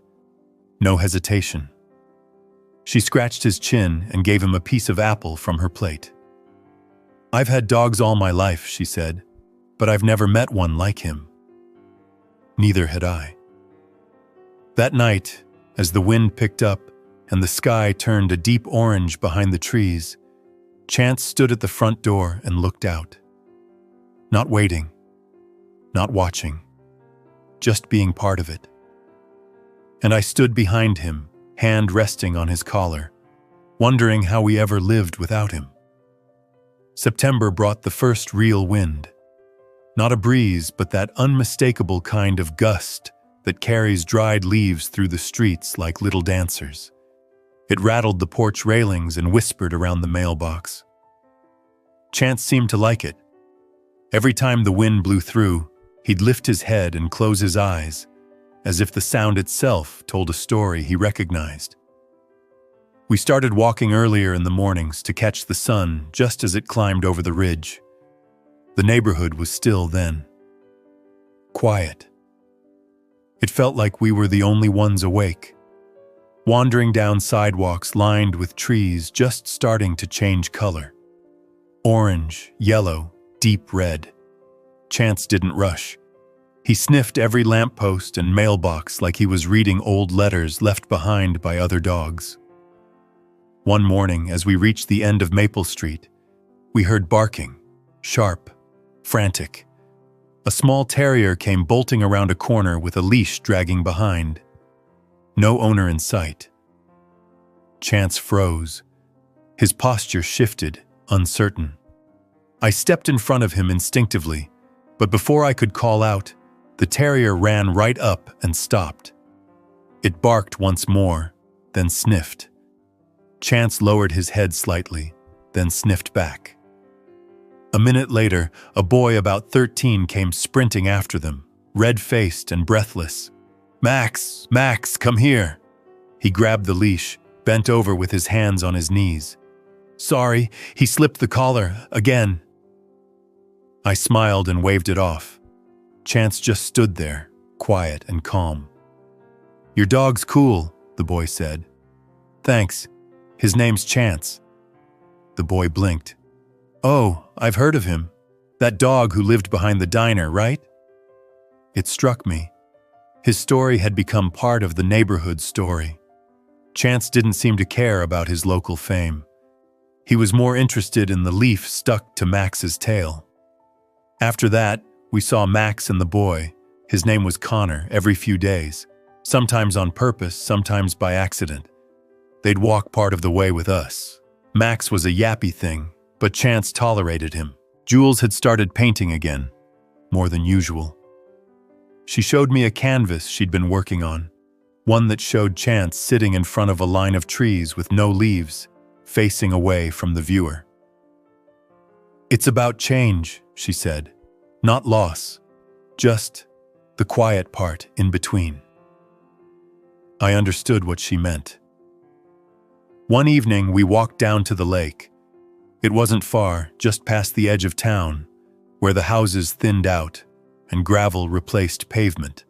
No hesitation. She scratched his chin and gave him a piece of apple from her plate. "I've had dogs all my life," she said, "but I've never met one like him." Neither had I. That night, as the wind picked up and the sky turned a deep orange behind the trees, Chance stood at the front door and looked out. Not waiting, not watching, just being part of it. And I stood behind him, hand resting on his collar, wondering how we ever lived without him. September brought the first real wind. Not a breeze, but that unmistakable kind of gust that carries dried leaves through the streets like little dancers. It rattled the porch railings and whispered around the mailbox. Chance seemed to like it. Every time the wind blew through, he'd lift his head and close his eyes, as if the sound itself told a story he recognized. We started walking earlier in the mornings to catch the sun just as it climbed over the ridge. The neighborhood was still then. Quiet. It felt like we were the only ones awake, wandering down sidewalks lined with trees just starting to change color. Orange, yellow, deep red. Chance didn't rush. He sniffed every lamppost and mailbox like he was reading old letters left behind by other dogs. One morning, as we reached the end of Maple Street, we heard barking, sharp, frantic. A small terrier came bolting around a corner with a leash dragging behind. No owner in sight. Chance froze. His posture shifted, uncertain. I stepped in front of him instinctively, but before I could call out, the terrier ran right up and stopped. It barked once more, then sniffed. Chance lowered his head slightly, then sniffed back. A minute later, a boy about 13 came sprinting after them, red-faced and breathless. "Max, Max, come here!" He grabbed the leash, bent over with his hands on his knees. "Sorry, he slipped the collar, again." I smiled and waved it off. Chance just stood there, quiet and calm. "Your dog's cool," the boy said. "Thanks. His name's Chance." The boy blinked. "Oh, I've heard of him. That dog who lived behind the diner, right?" It struck me. His story had become part of the neighborhood story. Chance didn't seem to care about his local fame. He was more interested in the leaf stuck to Max's tail. After that, we saw Max and the boy, his name was Connor, every few days, sometimes on purpose, sometimes by accident. They'd walk part of the way with us. Max was a yappy thing, but Chance tolerated him. Jules had started painting again, more than usual. She showed me a canvas she'd been working on, one that showed Chance sitting in front of a line of trees with no leaves, facing away from the viewer. "It's about change," she said, "not loss, just the quiet part in between." I understood what she meant. One evening, we walked down to the lake. It wasn't far, just past the edge of town, where the houses thinned out and gravel replaced pavement.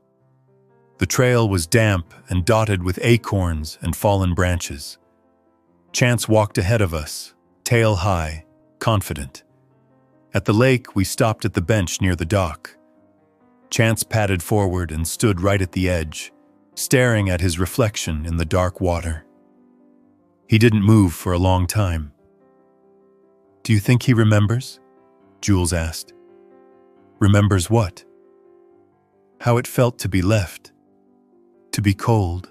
The trail was damp and dotted with acorns and fallen branches. Chance walked ahead of us, tail high, confident. At the lake, we stopped at the bench near the dock. Chance padded forward and stood right at the edge, staring at his reflection in the dark water. He didn't move for a long time. "Do you think he remembers?" Jules asked. "Remembers what?" "How it felt to be left, to be cold,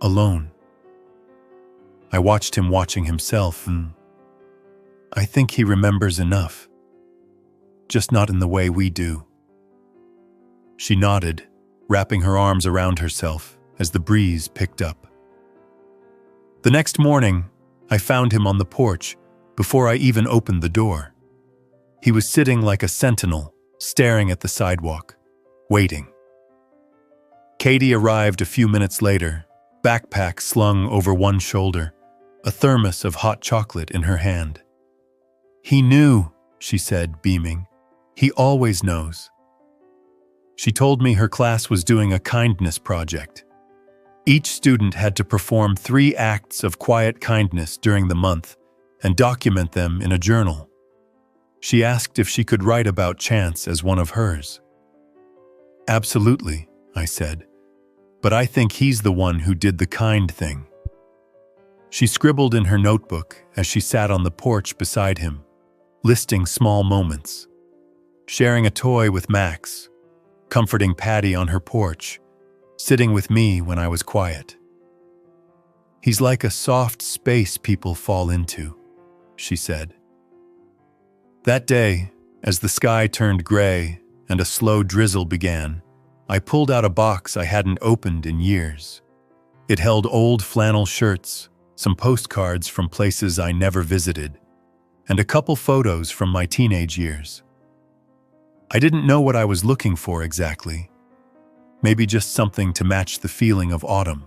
alone." I watched him watching himself, and I think he remembers enough, just not in the way we do. She nodded, wrapping her arms around herself as the breeze picked up. The next morning, I found him on the porch before I even opened the door. He was sitting like a sentinel, staring at the sidewalk, waiting. Katie arrived a few minutes later, backpack slung over one shoulder, a thermos of hot chocolate in her hand. "He knew," she said, beaming. He always knows. She told me her class was doing a kindness project. Each student had to perform 3 acts of quiet kindness during the month and document them in a journal. She asked if she could write about Chance as one of hers. Absolutely, I said, but I think he's the one who did the kind thing. She scribbled in her notebook as she sat on the porch beside him, listing small moments. Sharing a toy with Max, comforting Patty on her porch, sitting with me when I was quiet. He's like a soft space people fall into, she said. That day, as the sky turned gray and a slow drizzle began, I pulled out a box I hadn't opened in years. It held old flannel shirts, some postcards from places I never visited, and a couple photos from my teenage years. I didn't know what I was looking for exactly. Maybe just something to match the feeling of autumn.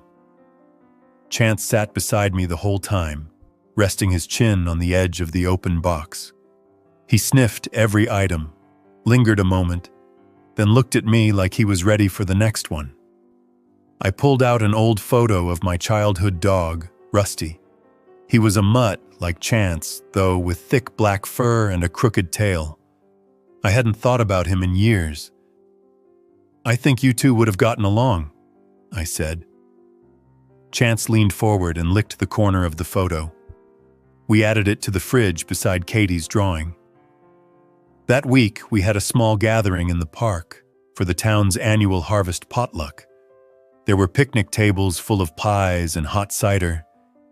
Chance sat beside me the whole time, resting his chin on the edge of the open box. He sniffed every item, lingered a moment, then looked at me like he was ready for the next one. I pulled out an old photo of my childhood dog, Rusty. He was a mutt like Chance, though with thick black fur and a crooked tail. I hadn't thought about him in years. I think you two would have gotten along, I said. Chance leaned forward and licked the corner of the photo. We added it to the fridge beside Katie's drawing. That week, we had a small gathering in the park for the town's annual harvest potluck. There were picnic tables full of pies and hot cider,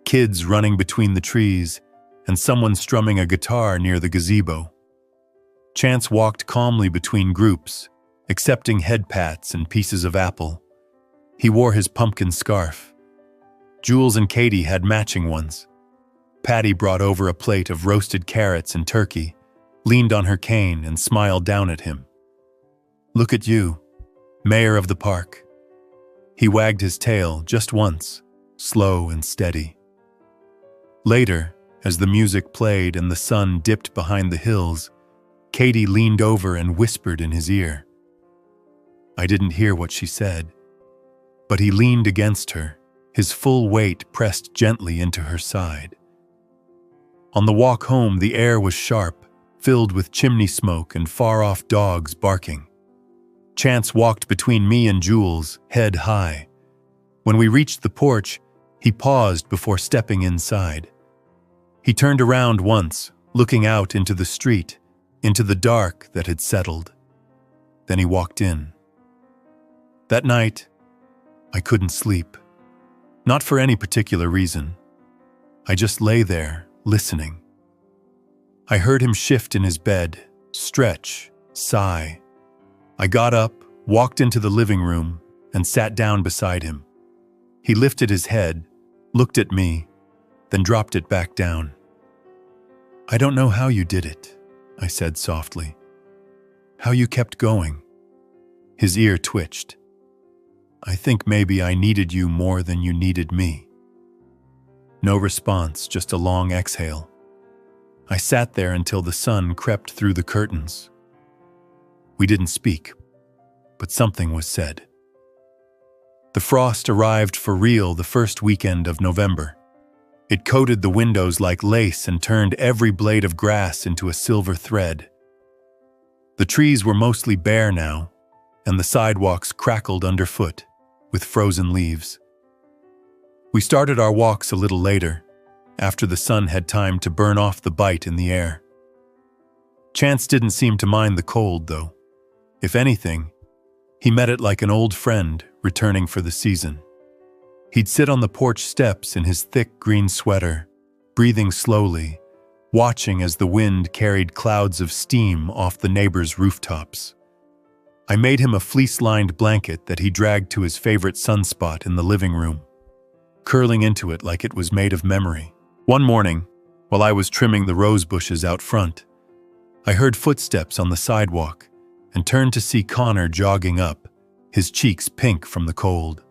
kids running between the trees, and someone strumming a guitar near the gazebo. Chance walked calmly between groups, accepting head pats and pieces of apple. He wore his pumpkin scarf. Jules and Katie had matching ones. Patty brought over a plate of roasted carrots and turkey, leaned on her cane and smiled down at him. Look at you, mayor of the park. He wagged his tail just once, slow and steady. Later, as the music played and the sun dipped behind the hills, Katie leaned over and whispered in his ear. I didn't hear what she said, but he leaned against her, his full weight pressed gently into her side. On the walk home, the air was sharp, filled with chimney smoke and far-off dogs barking. Chance walked between me and Jules, head high. When we reached the porch, he paused before stepping inside. He turned around once, looking out into the street, into the dark that had settled. Then he walked in. That night, I couldn't sleep. Not for any particular reason. I just lay there, listening. I heard him shift in his bed, stretch, sigh. I got up, walked into the living room, and sat down beside him. He lifted his head, looked at me, then dropped it back down. I don't know how you did it, I said softly. How you kept going. His ear twitched. I think maybe I needed you more than you needed me. No response, just a long exhale. I sat there until the sun crept through the curtains. We didn't speak, but something was said. The frost arrived for real the first weekend of November. It coated the windows like lace and turned every blade of grass into a silver thread. The trees were mostly bare now, and the sidewalks crackled underfoot with frozen leaves. We started our walks a little later, after the sun had time to burn off the bite in the air. Chance didn't seem to mind the cold, though. If anything, he met it like an old friend returning for the season. He'd sit on the porch steps in his thick green sweater, breathing slowly, watching as the wind carried clouds of steam off the neighbors' rooftops. I made him a fleece-lined blanket that he dragged to his favorite sunspot in the living room, curling into it like it was made of memory. One morning, while I was trimming the rose bushes out front, I heard footsteps on the sidewalk and turned to see Connor jogging up, his cheeks pink from the cold.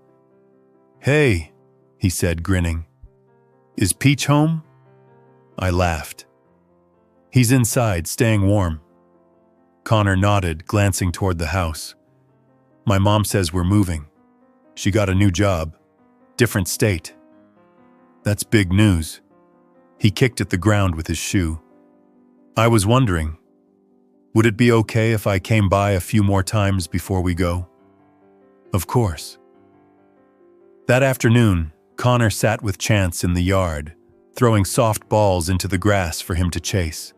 Hey, he said, grinning. Is Peach home? I laughed. He's inside, staying warm. Connor nodded, glancing toward the house. My mom says we're moving. She got a new job. Different state. That's big news. He kicked at the ground with his shoe. I was wondering, would it be okay if I came by a few more times before we go? Of course. That afternoon, Connor sat with Chance in the yard, throwing soft balls into the grass for him to chase.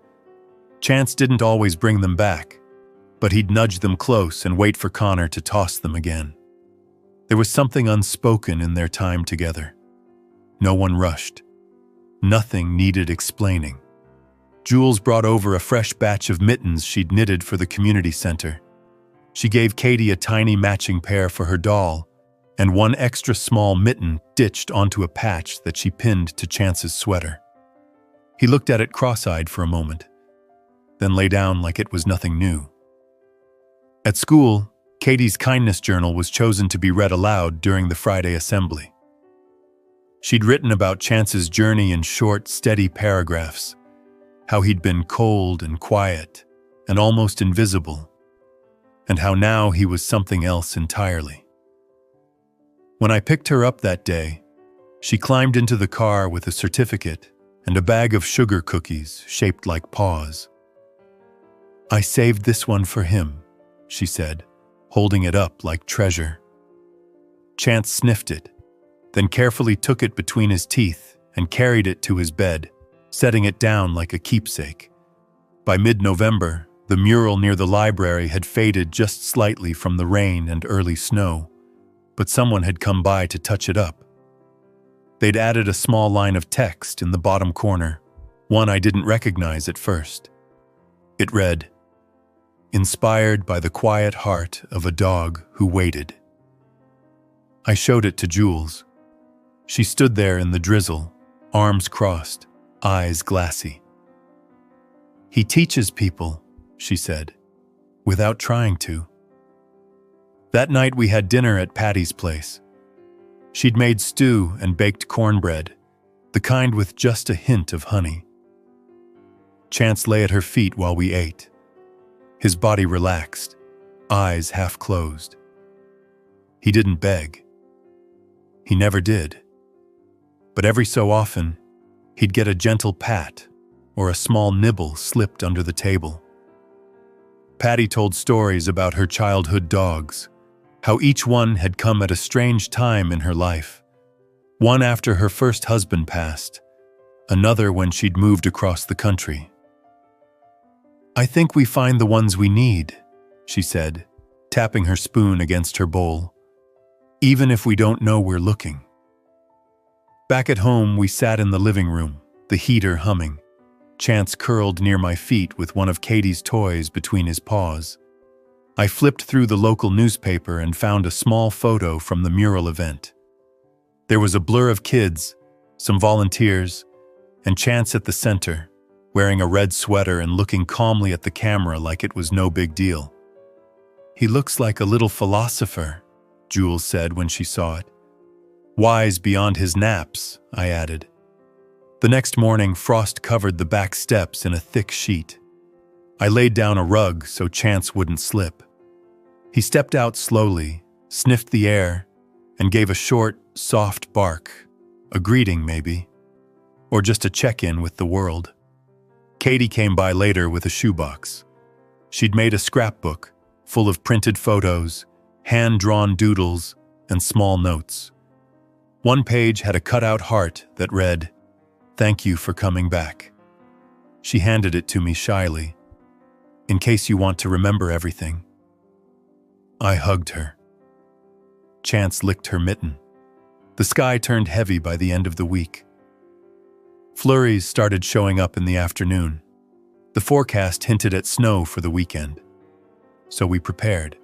Chance didn't always bring them back, but he'd nudge them close and wait for Connor to toss them again. There was something unspoken in their time together. No one rushed. Nothing needed explaining. Jules brought over a fresh batch of mittens she'd knitted for the community center. She gave Katie a tiny matching pair for her doll, and one extra small mitten ditched onto a patch that she pinned to Chance's sweater. He looked at it cross-eyed for a moment, then lay down like it was nothing new. At school, Katie's kindness journal was chosen to be read aloud during the Friday assembly. She'd written about Chance's journey in short, steady paragraphs, how he'd been cold and quiet and almost invisible, and how now he was something else entirely. When I picked her up that day, she climbed into the car with a certificate and a bag of sugar cookies shaped like paws. I saved this one for him, she said, holding it up like treasure. Chance sniffed it, then carefully took it between his teeth and carried it to his bed, setting it down like a keepsake. By mid-November, the mural near the library had faded just slightly from the rain and early snow, but someone had come by to touch it up. They'd added a small line of text in the bottom corner, one I didn't recognize at first. It read, "Inspired by the quiet heart of a dog who waited." I showed it to Jules. She stood there in the drizzle, arms crossed, eyes glassy. He teaches people, she said, without trying to. That night we had dinner at Patty's place. She'd made stew and baked cornbread, the kind with just a hint of honey. Chance lay at her feet while we ate. His body relaxed, eyes half closed. He didn't beg. He never did. But every so often, he'd get a gentle pat or a small nibble slipped under the table. Patty told stories about her childhood dogs, how each one had come at a strange time in her life. One after her first husband passed, another when she'd moved across the country. I think we find the ones we need, she said, tapping her spoon against her bowl, even if we don't know we're looking. Back at home, we sat in the living room, the heater humming. Chance curled near my feet with one of Katie's toys between his paws. I flipped through the local newspaper and found a small photo from the mural event. There was a blur of kids, some volunteers, and Chance at the center, wearing a red sweater and looking calmly at the camera like it was no big deal. He looks like a little philosopher, Jules said when she saw it. Wise beyond his naps, I added. The next morning, frost covered the back steps in a thick sheet. I laid down a rug so Chance wouldn't slip. He stepped out slowly, sniffed the air, and gave a short, soft bark, a greeting maybe, or just a check-in with the world. Katie came by later with a shoebox. She'd made a scrapbook full of printed photos, hand-drawn doodles, and small notes. One page had a cutout heart that read, "Thank you for coming back." She handed it to me shyly, "In case you want to remember everything." I hugged her. Chance licked her mitten. The sky turned heavy by the end of the week. Flurries started showing up in the afternoon. The forecast hinted at snow for the weekend. So we prepared.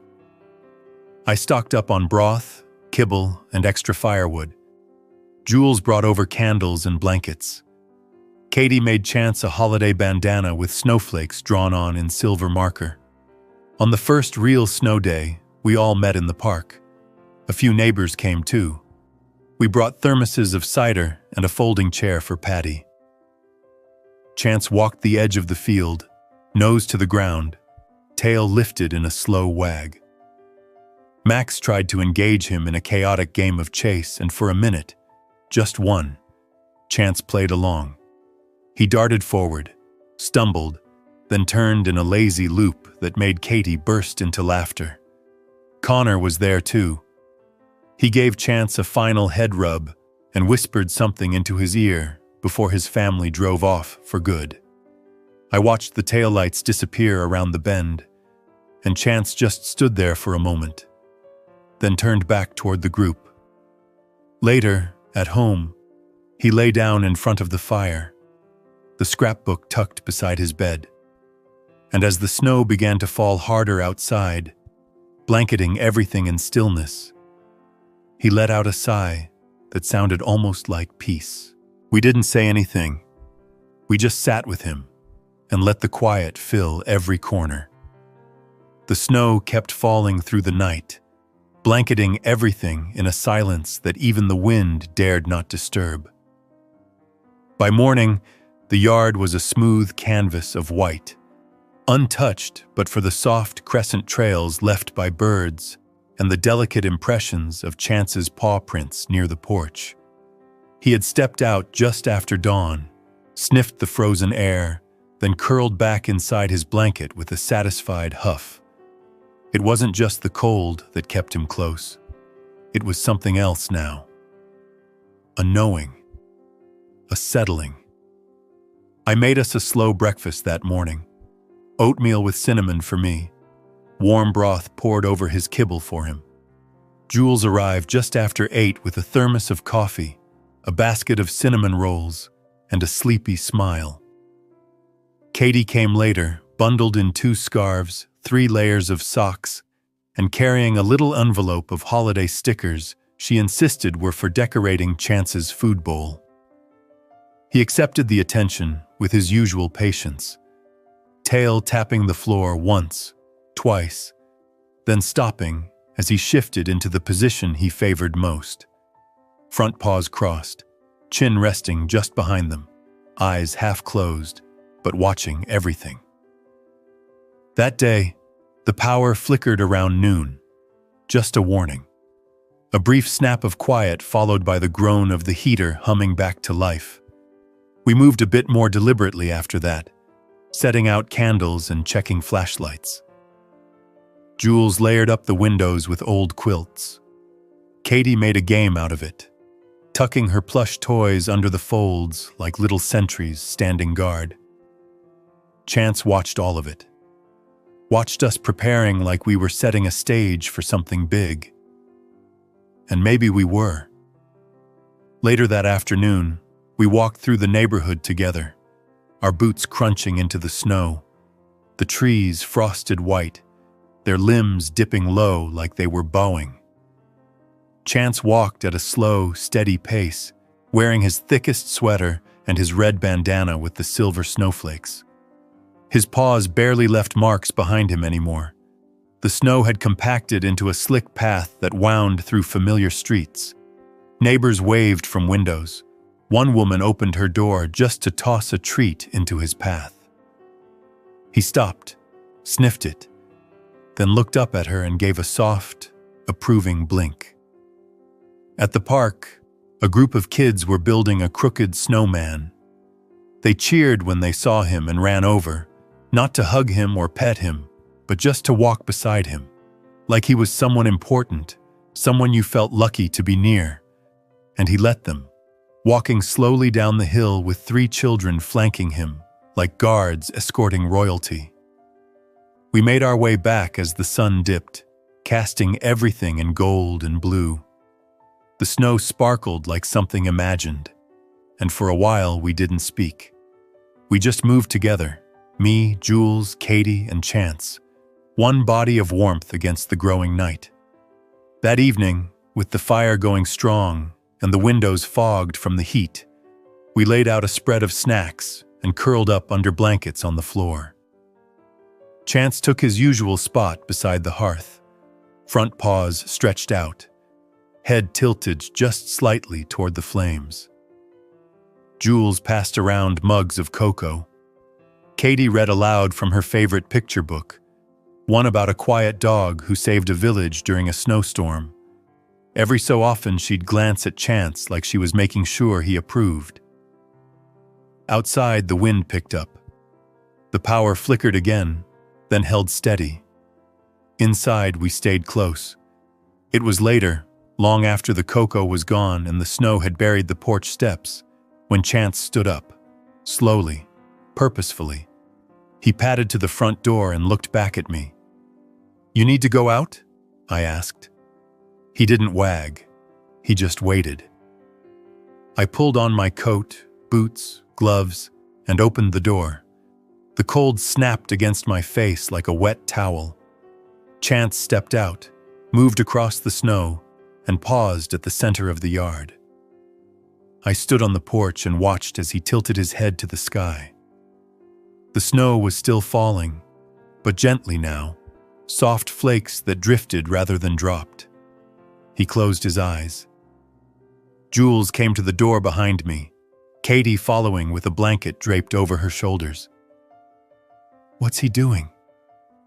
I stocked up on broth, kibble, and extra firewood. Jules brought over candles and blankets. Katie made Chance a holiday bandana with snowflakes drawn on in silver marker. On the first real snow day, we all met in the park. A few neighbors came too. We brought thermoses of cider and a folding chair for Patty. Chance walked the edge of the field, nose to the ground, tail lifted in a slow wag. Max tried to engage him in a chaotic game of chase, and for a minute, just one, Chance played along. He darted forward, stumbled, then turned in a lazy loop that made Katie burst into laughter. Connor was there too. He gave Chance a final head rub and whispered something into his ear before his family drove off for good. I watched the taillights disappear around the bend, and Chance just stood there for a moment, then turned back toward the group. Later, at home, he lay down in front of the fire, the scrapbook tucked beside his bed. And as the snow began to fall harder outside, blanketing everything in stillness, he let out a sigh that sounded almost like peace. We didn't say anything. We just sat with him and let the quiet fill every corner. The snow kept falling through the night, blanketing everything in a silence that even the wind dared not disturb. By morning, the yard was a smooth canvas of white, untouched but for the soft crescent trails left by birds and the delicate impressions of Chance's paw prints near the porch. He had stepped out just after dawn, sniffed the frozen air, then curled back inside his blanket with a satisfied huff. It wasn't just the cold that kept him close. It was something else now. A knowing. A settling. I made us a slow breakfast that morning. Oatmeal with cinnamon for me. Warm broth poured over his kibble for him. Jules arrived just after 8 with a thermos of coffee, a basket of cinnamon rolls, and a sleepy smile. Katie came later, bundled in 2 scarves, 3 layers of socks, and carrying a little envelope of holiday stickers she insisted were for decorating Chance's food bowl. He accepted the attention with his usual patience, tail tapping the floor once, twice, then stopping as he shifted into the position he favored most. Front paws crossed, chin resting just behind them, eyes half closed, but watching everything. That day, the power flickered around noon, just a warning. A brief snap of quiet followed by the groan of the heater humming back to life. We moved a bit more deliberately after that, setting out candles and checking flashlights. Jules layered up the windows with old quilts. Katie made a game out of it, tucking her plush toys under the folds like little sentries standing guard. Chance watched all of it. Watched us preparing like we were setting a stage for something big. And maybe we were. Later that afternoon, we walked through the neighborhood together, our boots crunching into the snow, the trees frosted white, their limbs dipping low like they were bowing. Chance walked at a slow, steady pace, wearing his thickest sweater and his red bandana with the silver snowflakes. His paws barely left marks behind him anymore. The snow had compacted into a slick path that wound through familiar streets. Neighbors waved from windows. One woman opened her door just to toss a treat into his path. He stopped, sniffed it, then looked up at her and gave a soft, approving blink. At the park, a group of kids were building a crooked snowman. They cheered when they saw him and ran over, not to hug him or pet him, but just to walk beside him, like he was someone important, someone you felt lucky to be near. And he let them, walking slowly down the hill with 3 children flanking him, like guards escorting royalty. We made our way back as the sun dipped, casting everything in gold and blue. The snow sparkled like something imagined, and for a while we didn't speak. We just moved together, me, Jules, Katie, and Chance, one body of warmth against the growing night. That evening, with the fire going strong and the windows fogged from the heat, we laid out a spread of snacks and curled up under blankets on the floor. Chance took his usual spot beside the hearth, front paws stretched out, head tilted just slightly toward the flames. Jules passed around mugs of cocoa. Katie read aloud from her favorite picture book, one about a quiet dog who saved a village during a snowstorm. Every so often she'd glance at Chance like she was making sure he approved. Outside, the wind picked up. The power flickered again, then held steady. Inside, we stayed close. It was later, long after the cocoa was gone and the snow had buried the porch steps, when Chance stood up, slowly, purposefully. He padded to the front door and looked back at me. "You need to go out?" I asked. He didn't wag. He just waited. I pulled on my coat, boots, gloves, and opened the door. The cold snapped against my face like a wet towel. Chance stepped out, moved across the snow, and paused at the center of the yard. I stood on the porch and watched as he tilted his head to the sky. The snow was still falling, but gently now, soft flakes that drifted rather than dropped. He closed his eyes. Jules came to the door behind me, Katie following with a blanket draped over her shoulders. "What's he doing?"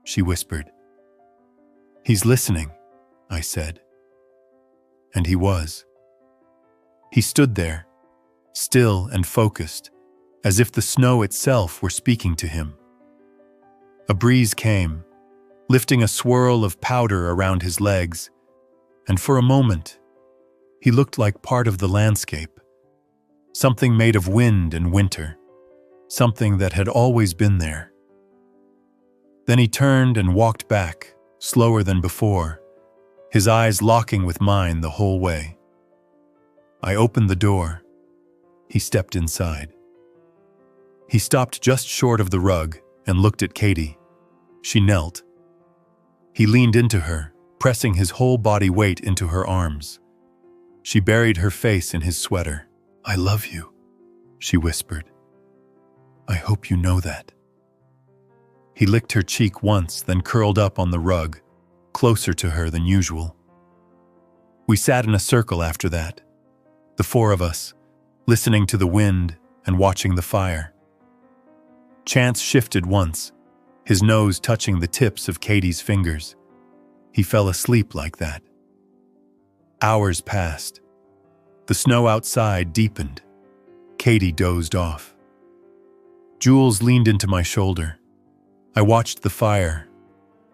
she whispered. "He's listening," I said. And he was. He stood there, still and focused, as if the snow itself were speaking to him. A breeze came, lifting a swirl of powder around his legs, and for a moment, he looked like part of the landscape, something made of wind and winter, something that had always been there. Then he turned and walked back, slower than before, his eyes locking with mine the whole way. I opened the door. He stepped inside. He stopped just short of the rug and looked at Katie. She knelt. He leaned into her, pressing his whole body weight into her arms. She buried her face in his sweater. "I love you," she whispered. "I hope you know that." He licked her cheek once, then curled up on the rug, closer to her than usual. We sat in a circle after that, the four of us, listening to the wind and watching the fire. Chance shifted once, his nose touching the tips of Katie's fingers. He fell asleep like that. Hours passed. The snow outside deepened. Katie dozed off. Jules leaned into my shoulder. I watched the fire,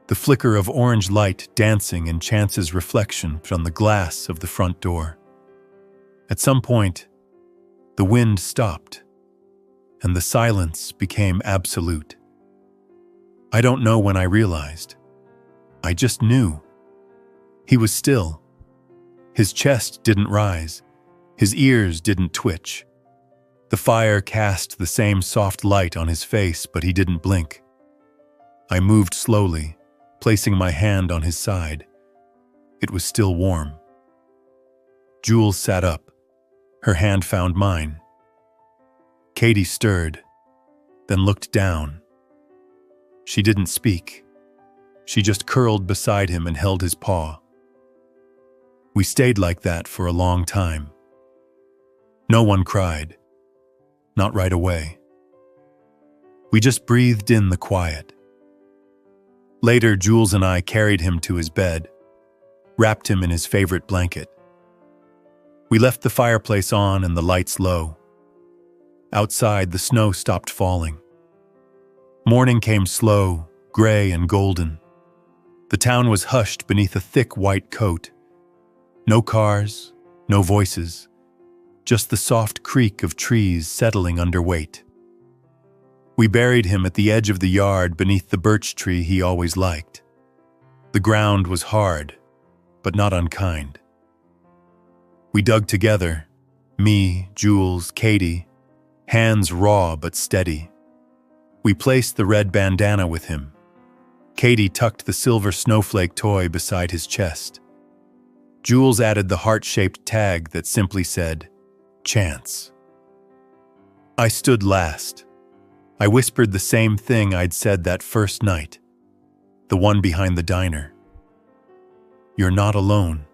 the flicker of orange light dancing in Chance's reflection on the glass of the front door. At some point, the wind stopped, and the silence became absolute. I don't know when I realized. I just knew. He was still. His chest didn't rise. His ears didn't twitch. The fire cast the same soft light on his face, but he didn't blink. I moved slowly, placing my hand on his side. It was still warm. Jules sat up. Her hand found mine. Katie stirred, then looked down. She didn't speak. She just curled beside him and held his paw. We stayed like that for a long time. No one cried. Not right away. We just breathed in the quiet. Later, Jules and I carried him to his bed, wrapped him in his favorite blanket. We left the fireplace on and the lights low. Outside, the snow stopped falling. Morning came slow, gray and golden. The town was hushed beneath a thick white coat. No cars, no voices, just the soft creak of trees settling under weight. We buried him at the edge of the yard beneath the birch tree he always liked. The ground was hard, but not unkind. We dug together, me, Jules, Katie, hands raw but steady. We placed the red bandana with him. Katie tucked the silver snowflake toy beside his chest. Jules added the heart-shaped tag that simply said, Chance. I stood last. I whispered the same thing I'd said that first night, the one behind the diner. You're not alone.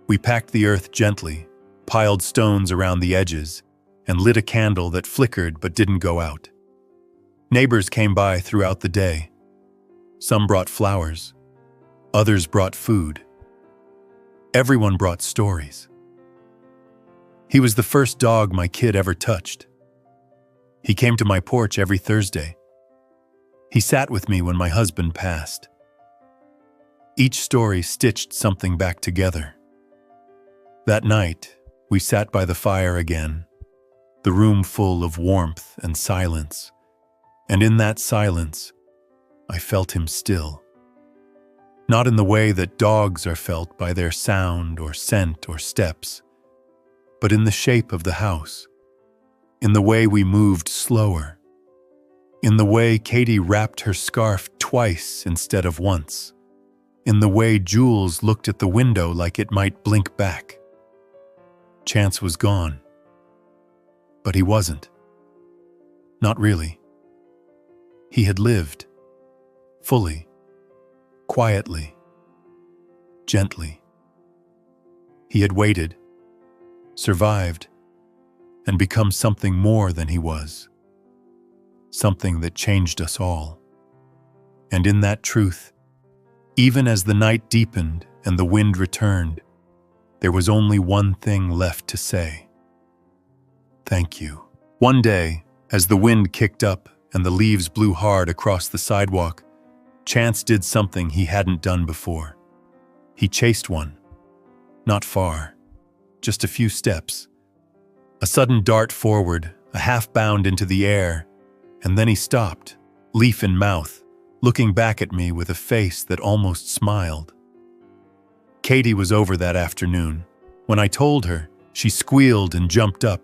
We packed the earth gently, piled stones around the edges, and lit a candle that flickered but didn't go out. Neighbors came by throughout the day. Some brought flowers. Others brought food. Everyone brought stories. He was the first dog my kid ever touched. He came to my porch every Thursday. He sat with me when my husband passed. Each story stitched something back together. That night, we sat by the fire again, the room full of warmth and silence. And in that silence, I felt him still. Not in the way that dogs are felt by their sound or scent or steps, but in the shape of the house, in the way we moved slower, in the way Katie wrapped her scarf twice instead of once, in the way Jules looked at the window like it might blink back. Chance was gone, but he wasn't. Not really. He had lived, fully, quietly, gently. He had waited, survived, and become something more than he was. Something that changed us all. And in that truth, even as the night deepened and the wind returned, there was only one thing left to say. Thank you. One day, as the wind kicked up and the leaves blew hard across the sidewalk, Chance did something he hadn't done before. He chased one. Not far, just a few steps. A sudden dart forward, a half bound into the air, and then he stopped, leaf in mouth, looking back at me with a face that almost smiled. Katie was over that afternoon. When I told her, she squealed and jumped up.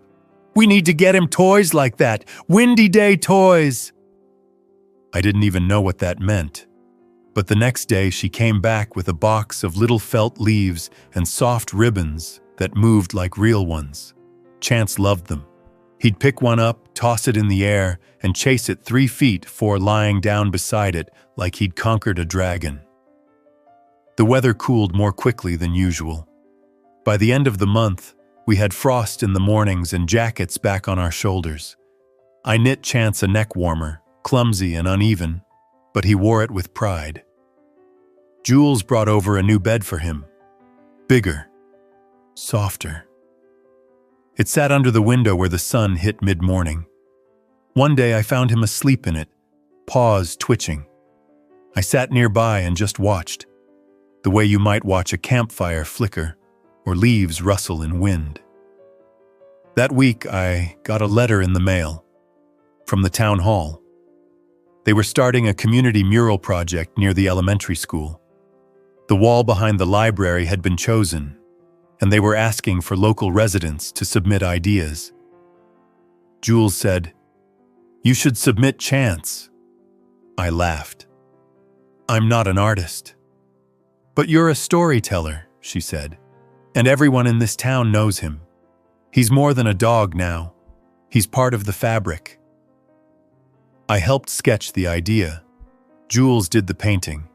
"We need to get him toys like that! Windy Day toys!" I didn't even know what that meant. But the next day she came back with a box of little felt leaves and soft ribbons that moved like real ones. Chance loved them. He'd pick one up, toss it in the air, and chase it 3 feet before lying down beside it like he'd conquered a dragon. The weather cooled more quickly than usual. By the end of the month, we had frost in the mornings and jackets back on our shoulders. I knit Chance a neck warmer, clumsy and uneven, but he wore it with pride. Jules brought over a new bed for him. Bigger, softer. It sat under the window where the sun hit mid-morning. One day I found him asleep in it, paws twitching. I sat nearby and just watched, the way you might watch a campfire flicker or leaves rustle in wind. That week I got a letter in the mail from the town hall. They were starting a community mural project near the elementary school. The wall behind the library had been chosen, and they were asking for local residents to submit ideas. Jules said, "You should submit Chance." I laughed. "I'm not an artist." "But you're a storyteller," she said, "and everyone in this town knows him. He's more than a dog now. He's part of the fabric." I helped sketch the idea. Jules did the painting.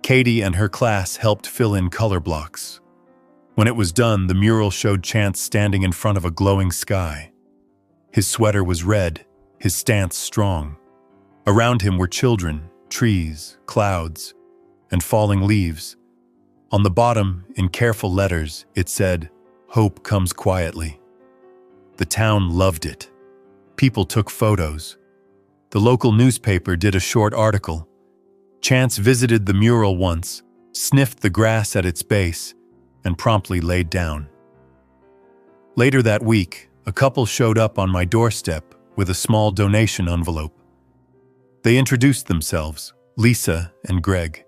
Katie and her class helped fill in color blocks. When it was done, the mural showed Chance standing in front of a glowing sky. His sweater was red, his stance strong. Around him were children, trees, clouds, and falling leaves. On the bottom, in careful letters, it said, "Hope comes quietly." The town loved it. People took photos. The local newspaper did a short article. Chance visited the mural once, sniffed the grass at its base, and promptly laid down. Later that week, a couple showed up on my doorstep with a small donation envelope. They introduced themselves, Lisa and Greg.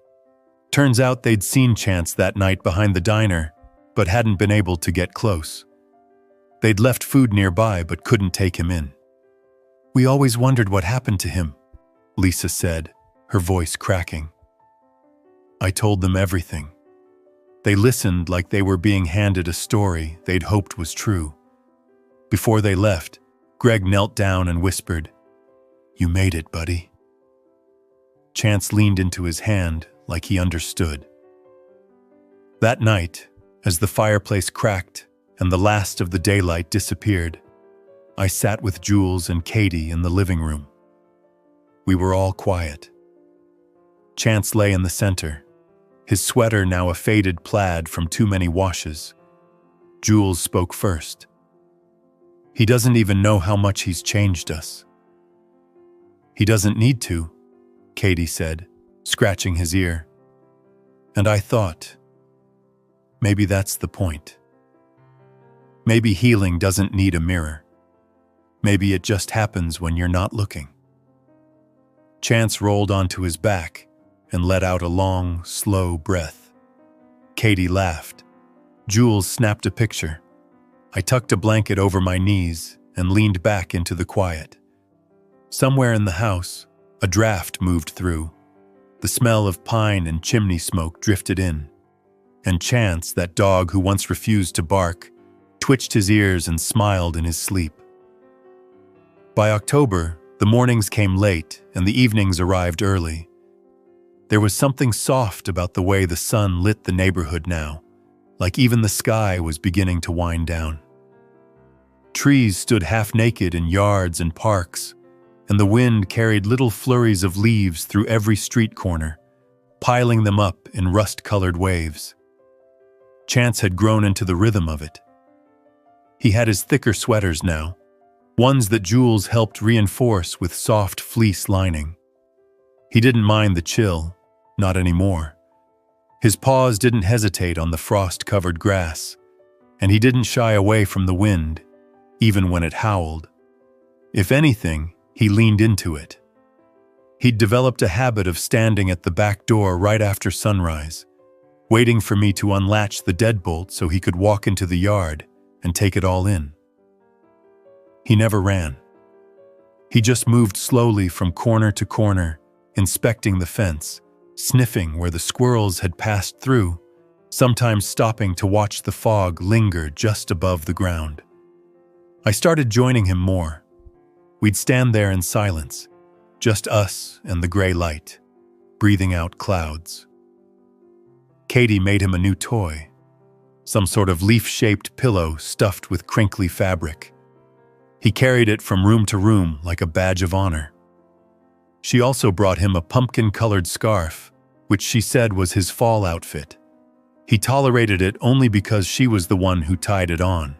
Turns out they'd seen Chance that night behind the diner, but hadn't been able to get close. They'd left food nearby but couldn't take him in. "We always wondered what happened to him," Lisa said, her voice cracking. I told them everything. They listened like they were being handed a story they'd hoped was true. Before they left, Greg knelt down and whispered, "You made it, buddy." Chance leaned into his hand like he understood. That night, as the fireplace cracked and the last of the daylight disappeared, I sat with Jules and Katie in the living room. We were all quiet. Chance lay in the center, his sweater now a faded plaid from too many washes. Jules spoke first. "He doesn't even know how much he's changed us." "He doesn't need to," Katie said, scratching his ear. And I thought, maybe that's the point. Maybe healing doesn't need a mirror. Maybe it just happens when you're not looking. Chance rolled onto his back and let out a long, slow breath. Katie laughed. Jules snapped a picture. I tucked a blanket over my knees and leaned back into the quiet. Somewhere in the house, a draft moved through. The smell of pine and chimney smoke drifted in. And Chance, that dog who once refused to bark, twitched his ears and smiled in his sleep. By October, the mornings came late and the evenings arrived early. There was something soft about the way the sun lit the neighborhood now, like even the sky was beginning to wind down. Trees stood half-naked in yards and parks, and the wind carried little flurries of leaves through every street corner, piling them up in rust-colored waves. Chance had grown into the rhythm of it. He had his thicker sweaters now, ones that Jules helped reinforce with soft fleece lining. He didn't mind the chill, not anymore. His paws didn't hesitate on the frost-covered grass, and he didn't shy away from the wind, even when it howled. If anything, he leaned into it. He'd developed a habit of standing at the back door right after sunrise, waiting for me to unlatch the deadbolt so he could walk into the yard and take it all in. He never ran. He just moved slowly from corner to corner, inspecting the fence, sniffing where the squirrels had passed through, sometimes stopping to watch the fog linger just above the ground. I started joining him more. We'd stand there in silence, just us and the gray light, breathing out clouds. Katie made him a new toy, some sort of leaf-shaped pillow stuffed with crinkly fabric. He carried it from room to room like a badge of honor. She also brought him a pumpkin-colored scarf, which she said was his fall outfit. He tolerated it only because she was the one who tied it on.